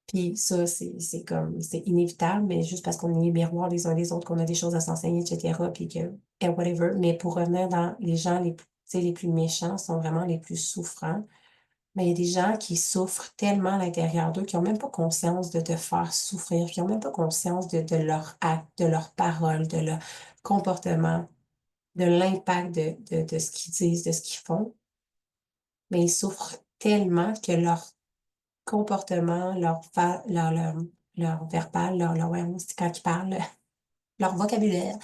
Puis ça, c'est comme, c'est inévitable, mais juste parce qu'on est les miroirs les uns les autres, qu'on a des choses à s'enseigner, etc., puis que, and whatever. Mais pour revenir dans les gens les plus, tu sais, les plus méchants sont vraiment les plus souffrants. Mais il y a des gens qui souffrent tellement à l'intérieur d'eux, qui n'ont même pas conscience de te faire souffrir, qui n'ont même pas conscience de leur acte, de leurs paroles, de leur comportement, de l'impact de ce qu'ils disent, de ce qu'ils font. Mais ils souffrent tellement que leur comportement, leur verbal, ouais, c'est quand ils parlent, leur vocabulaire,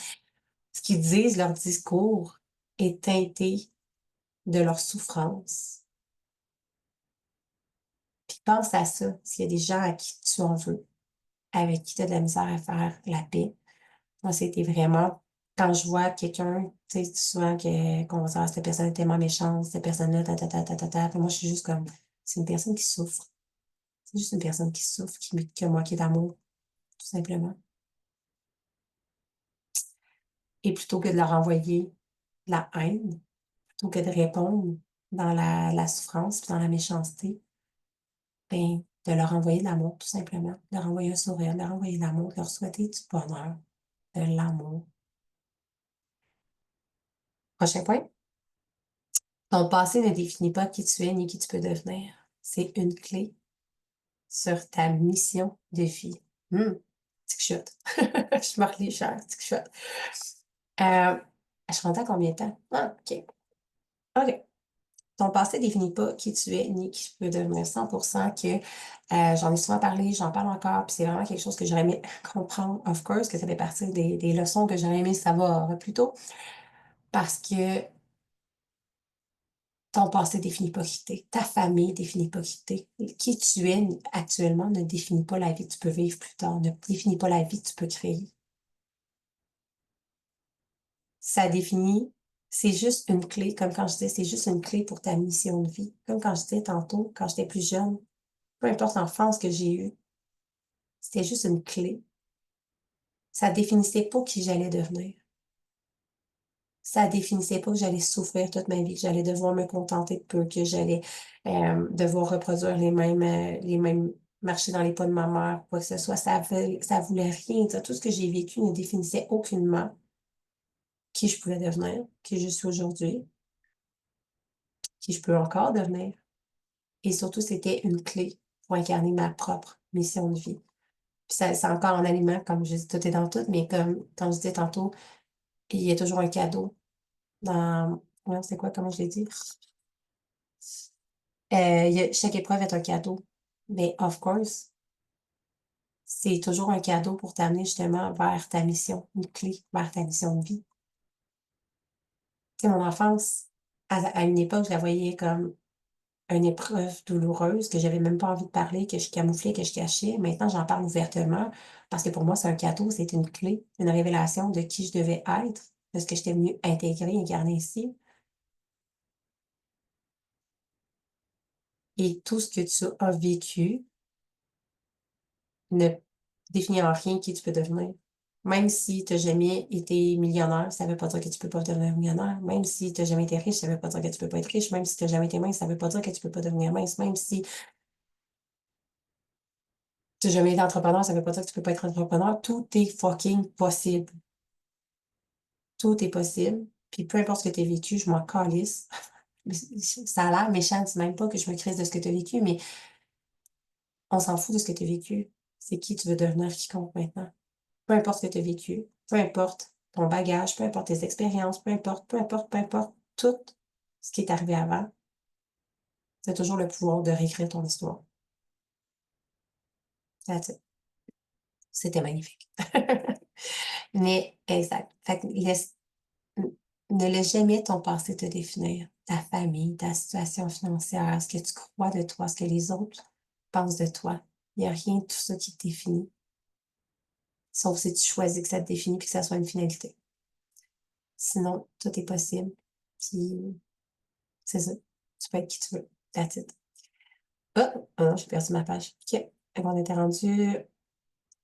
ce qu'ils disent, leur discours est teinté de leur souffrance. Puis pense à ça, s'il y a des gens à qui tu en veux, avec qui tu as de la misère à faire la paix. Moi, c'était vraiment, quand je vois quelqu'un, tu sais, souvent qu'on va dire, cette personne est tellement méchante, cette personne-là, puis moi, je suis juste comme, c'est une personne qui souffre. C'est juste une personne qui souffre, qui a manqué d'amour, tout simplement. Et plutôt que de leur envoyer de la haine, plutôt que de répondre dans la souffrance, puis dans la méchanceté, ben, de leur envoyer de l'amour, tout simplement. De leur envoyer un sourire, de leur envoyer de l'amour, de leur souhaiter du bonheur, de l'amour. Prochain point. Ton passé ne définit pas qui tu es ni qui tu peux devenir. C'est une clé sur ta mission de vie. Tic shot. Je me relis cher, tic shot. Je suis rendue à combien de temps? Ah, OK. OK. Ton passé définit pas qui tu es ni qui tu peux devenir 100% que j'en ai souvent parlé, j'en parle encore, puis c'est vraiment quelque chose que j'aurais aimé comprendre, of course, que ça fait partie des leçons que j'aurais aimé savoir plus tôt, parce que ton passé définit pas qui t'es, ta famille définit pas qui t'es. Qui tu es actuellement ne définit pas la vie que tu peux vivre plus tard, ne définit pas la vie que tu peux créer. Ça définit, c'est juste une clé, comme quand je disais, c'est juste une clé pour ta mission de vie. Comme quand je disais tantôt, quand j'étais plus jeune, peu importe l'enfance que j'ai eue, c'était juste une clé. Ça définissait pas qui j'allais devenir. Ça définissait pas que j'allais souffrir toute ma vie, que j'allais devoir me contenter de peu, que j'allais devoir reproduire les mêmes marcher dans les pas de ma mère, quoi que ce soit. Ça voulait rien dire. Tout ce que j'ai vécu ne définissait aucunement qui je pouvais devenir, qui je suis aujourd'hui, qui je peux encore devenir. Et surtout, c'était une clé pour incarner ma propre mission de vie. Puis ça, c'est encore en aliment, comme je dis, tout est dans tout, mais comme je disais tantôt, il y a toujours un cadeau dans... Ouais, c'est quoi, comment je l'ai dit? Chaque épreuve est un cadeau. Mais of course, c'est toujours un cadeau pour t'amener justement vers ta mission, une clé vers ta mission de vie. Tu sais, mon enfance, à une époque, je la voyais comme une épreuve douloureuse que j'avais même pas envie de parler, que je camouflais, que je cachais. Maintenant, j'en parle ouvertement parce que pour moi, c'est un cadeau, c'est une clé, une révélation de qui je devais être, de ce que j'étais venue intégrer, incarner ici. Et tout ce que tu as vécu ne définit en rien qui tu peux devenir. Même si tu n'as jamais été millionnaire, ça ne veut pas dire que tu peux pas devenir millionnaire. Même si tu n'as jamais été riche, ça ne veut pas dire que tu peux pas être riche. Même si tu n'as jamais été mince, ça ne veut pas dire que tu peux pas devenir mince. Même si tu n'as jamais été entrepreneur, ça ne veut pas dire que tu peux pas être entrepreneur. Tout est fucking possible. Tout est possible. Puis peu importe ce que tu as vécu, je m'en calisse. Ça a l'air méchant, c'est même pas que je me crisse de ce que tu as vécu, mais on s'en fout de ce que tu as vécu. C'est qui tu veux devenir qui compte maintenant. Peu importe ce que tu as vécu, peu importe ton bagage, peu importe tes expériences, peu importe tout ce qui est arrivé avant, tu as toujours le pouvoir de réécrire ton histoire. That's it. C'était magnifique. Mais exact. Fait que ne laisse jamais ton passé te définir. Ta famille, ta situation financière, ce que tu crois de toi, ce que les autres pensent de toi. Il n'y a rien de tout ça qui te définit. Sauf si tu choisis que ça te définit puis que ça soit une finalité. Sinon, tout est possible. Puis c'est ça. Tu peux être qui tu veux. That's it. J'ai perdu ma page. OK. On était rendu.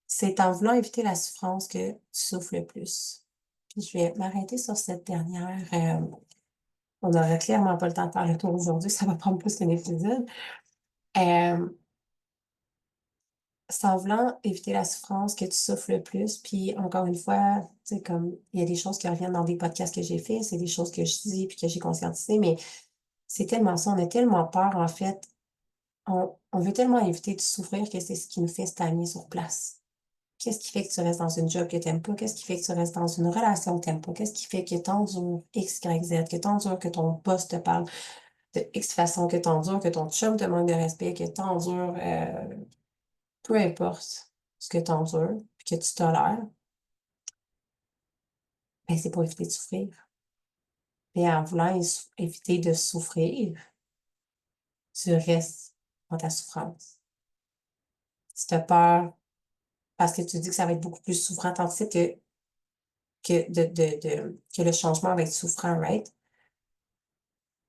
C'est en voulant éviter la souffrance que tu souffres le plus. Puis je vais m'arrêter sur cette dernière. On n'aurait clairement pas le temps de faire le tour aujourd'hui, ça va prendre plus qu'un épisode. Euh, Sans vouloir éviter la souffrance, que tu souffres le plus. Puis encore une fois, tu sais, comme il y a des choses qui reviennent dans des podcasts que j'ai faits, c'est des choses que je dis puis que j'ai conscientisé, mais c'est tellement ça, on a tellement peur, en fait. On veut tellement éviter de souffrir que c'est ce qui nous fait stagner sur place. Qu'est-ce qui fait que tu restes dans une job que tu n'aimes pas? Qu'est-ce qui fait que tu restes dans une relation que tu n'aimes pas? Qu'est-ce qui fait que t'endures X, Y, Z, que t'endures que ton boss te parle de X façon, que t'endures que ton chum te manque de respect, que t'endures peu importe ce que t'endures, puis que tu tolères, ben c'est pour éviter de souffrir. Et en voulant éviter de souffrir, tu restes dans ta souffrance. Si tu as peur, parce que tu dis que ça va être beaucoup plus souffrant, t'anticipes que le changement va être souffrant, right?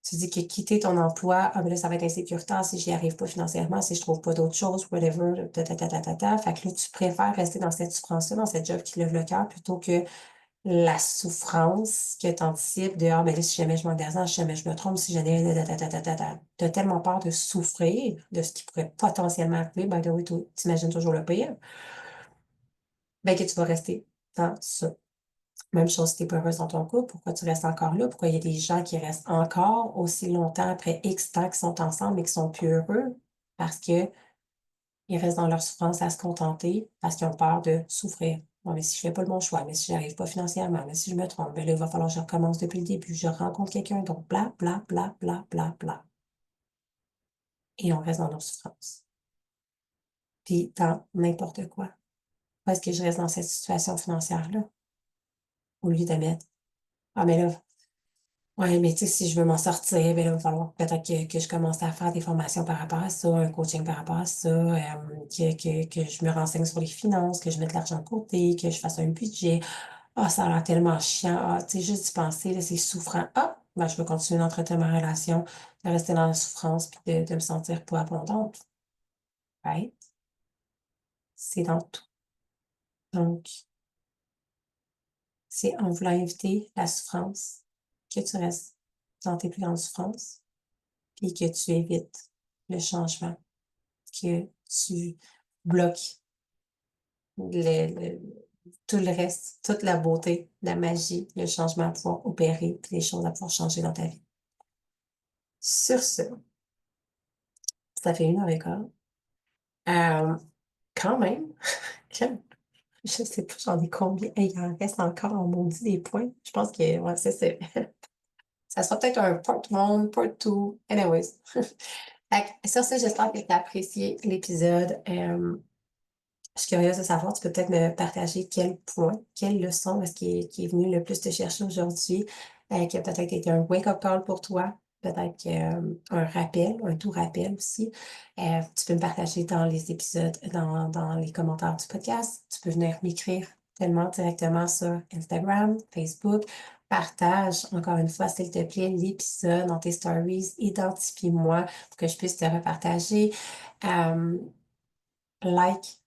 Tu dis que quitter ton emploi, ah ben là, ça va être insécuritaire si j'y arrive pas financièrement, si je trouve pas d'autre chose, whatever, ta. Fait que là, tu préfères rester dans cette souffrance-là, dans cette job qui lève le cœur, plutôt que la souffrance que tu anticipes de, ah ben là, si jamais je manque d'argent, si jamais je me trompe, si jamais, t'as tellement peur de souffrir de ce qui pourrait potentiellement arriver, by the way, t'imagines toujours le pire, ben que tu vas rester dans ça. Même chose si t'es pas heureuse dans ton couple, pourquoi tu restes encore là? Pourquoi il y a des gens qui restent encore aussi longtemps après X temps qu'ils sont ensemble et qui sont plus heureux? Parce que ils restent dans leur souffrance à se contenter, parce qu'ils ont peur de souffrir. Bon, mais si je fais pas le bon choix, mais si j'arrive pas financièrement, mais si je me trompe, ben là, il va falloir que je recommence depuis le début, je rencontre quelqu'un, donc bla, bla, bla, bla, bla, bla. Et on reste dans leur souffrance. Puis dans n'importe quoi. Pourquoi est-ce que je reste dans cette situation financière-là? Au lieu de mettre, ah, mais là, ouais, mais tu sais, si je veux m'en sortir, ben là, il va falloir peut-être que je commence à faire des formations par rapport à ça, un coaching par rapport à ça, que je me renseigne sur les finances, que je mette l'argent de côté, que je fasse un budget. Ah, ça a l'air tellement chiant. Ah, tu sais, juste d'y penser, là, c'est souffrant. Ah, ben, je vais continuer d'entretenir ma relation, de rester dans la souffrance, puis de me sentir pas abondante. Right? C'est dans tout. Donc, c'est en voulant éviter la souffrance que tu restes dans tes plus grandes souffrances, puis que tu évites le changement, que tu bloques tout le reste, toute la beauté, la magie, le changement à pouvoir opérer, puis les choses à pouvoir changer dans ta vie. Sur ce, ça fait 1 heure et quart. Euh, Quand même, je sais pas, j'en ai combien. Hey, il en reste encore en maudit des points. Je pense que ouais, ça sera peut-être un part 1, part 2. Anyways. Fait que sur ce, j'espère que tu as apprécié l'épisode. Je suis curieuse de savoir, tu peux peut-être me partager quel point, quelle leçon est-ce qui est venu le plus te chercher aujourd'hui, qui a peut-être été un wake-up call pour toi, peut-être un rappel, un tout rappel aussi. Tu peux me partager dans les épisodes, dans les commentaires du podcast. Tu peux venir m'écrire tellement directement sur Instagram, Facebook. Partage, encore une fois, s'il te plaît, l'épisode dans tes stories. Identifie-moi pour que je puisse te repartager. Euh, like.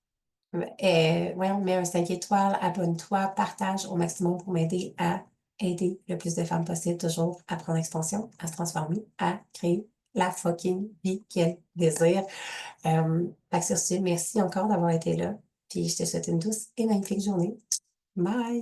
Voyons, mets un 5 étoiles, abonne-toi, partage au maximum pour m'aider à aider le plus de femmes possible, toujours à prendre expansion, à se transformer, à créer la fucking vie qu'elles désirent. Fait que sur ce, merci encore d'avoir été là. Puis je te souhaite une douce et magnifique journée. Bye!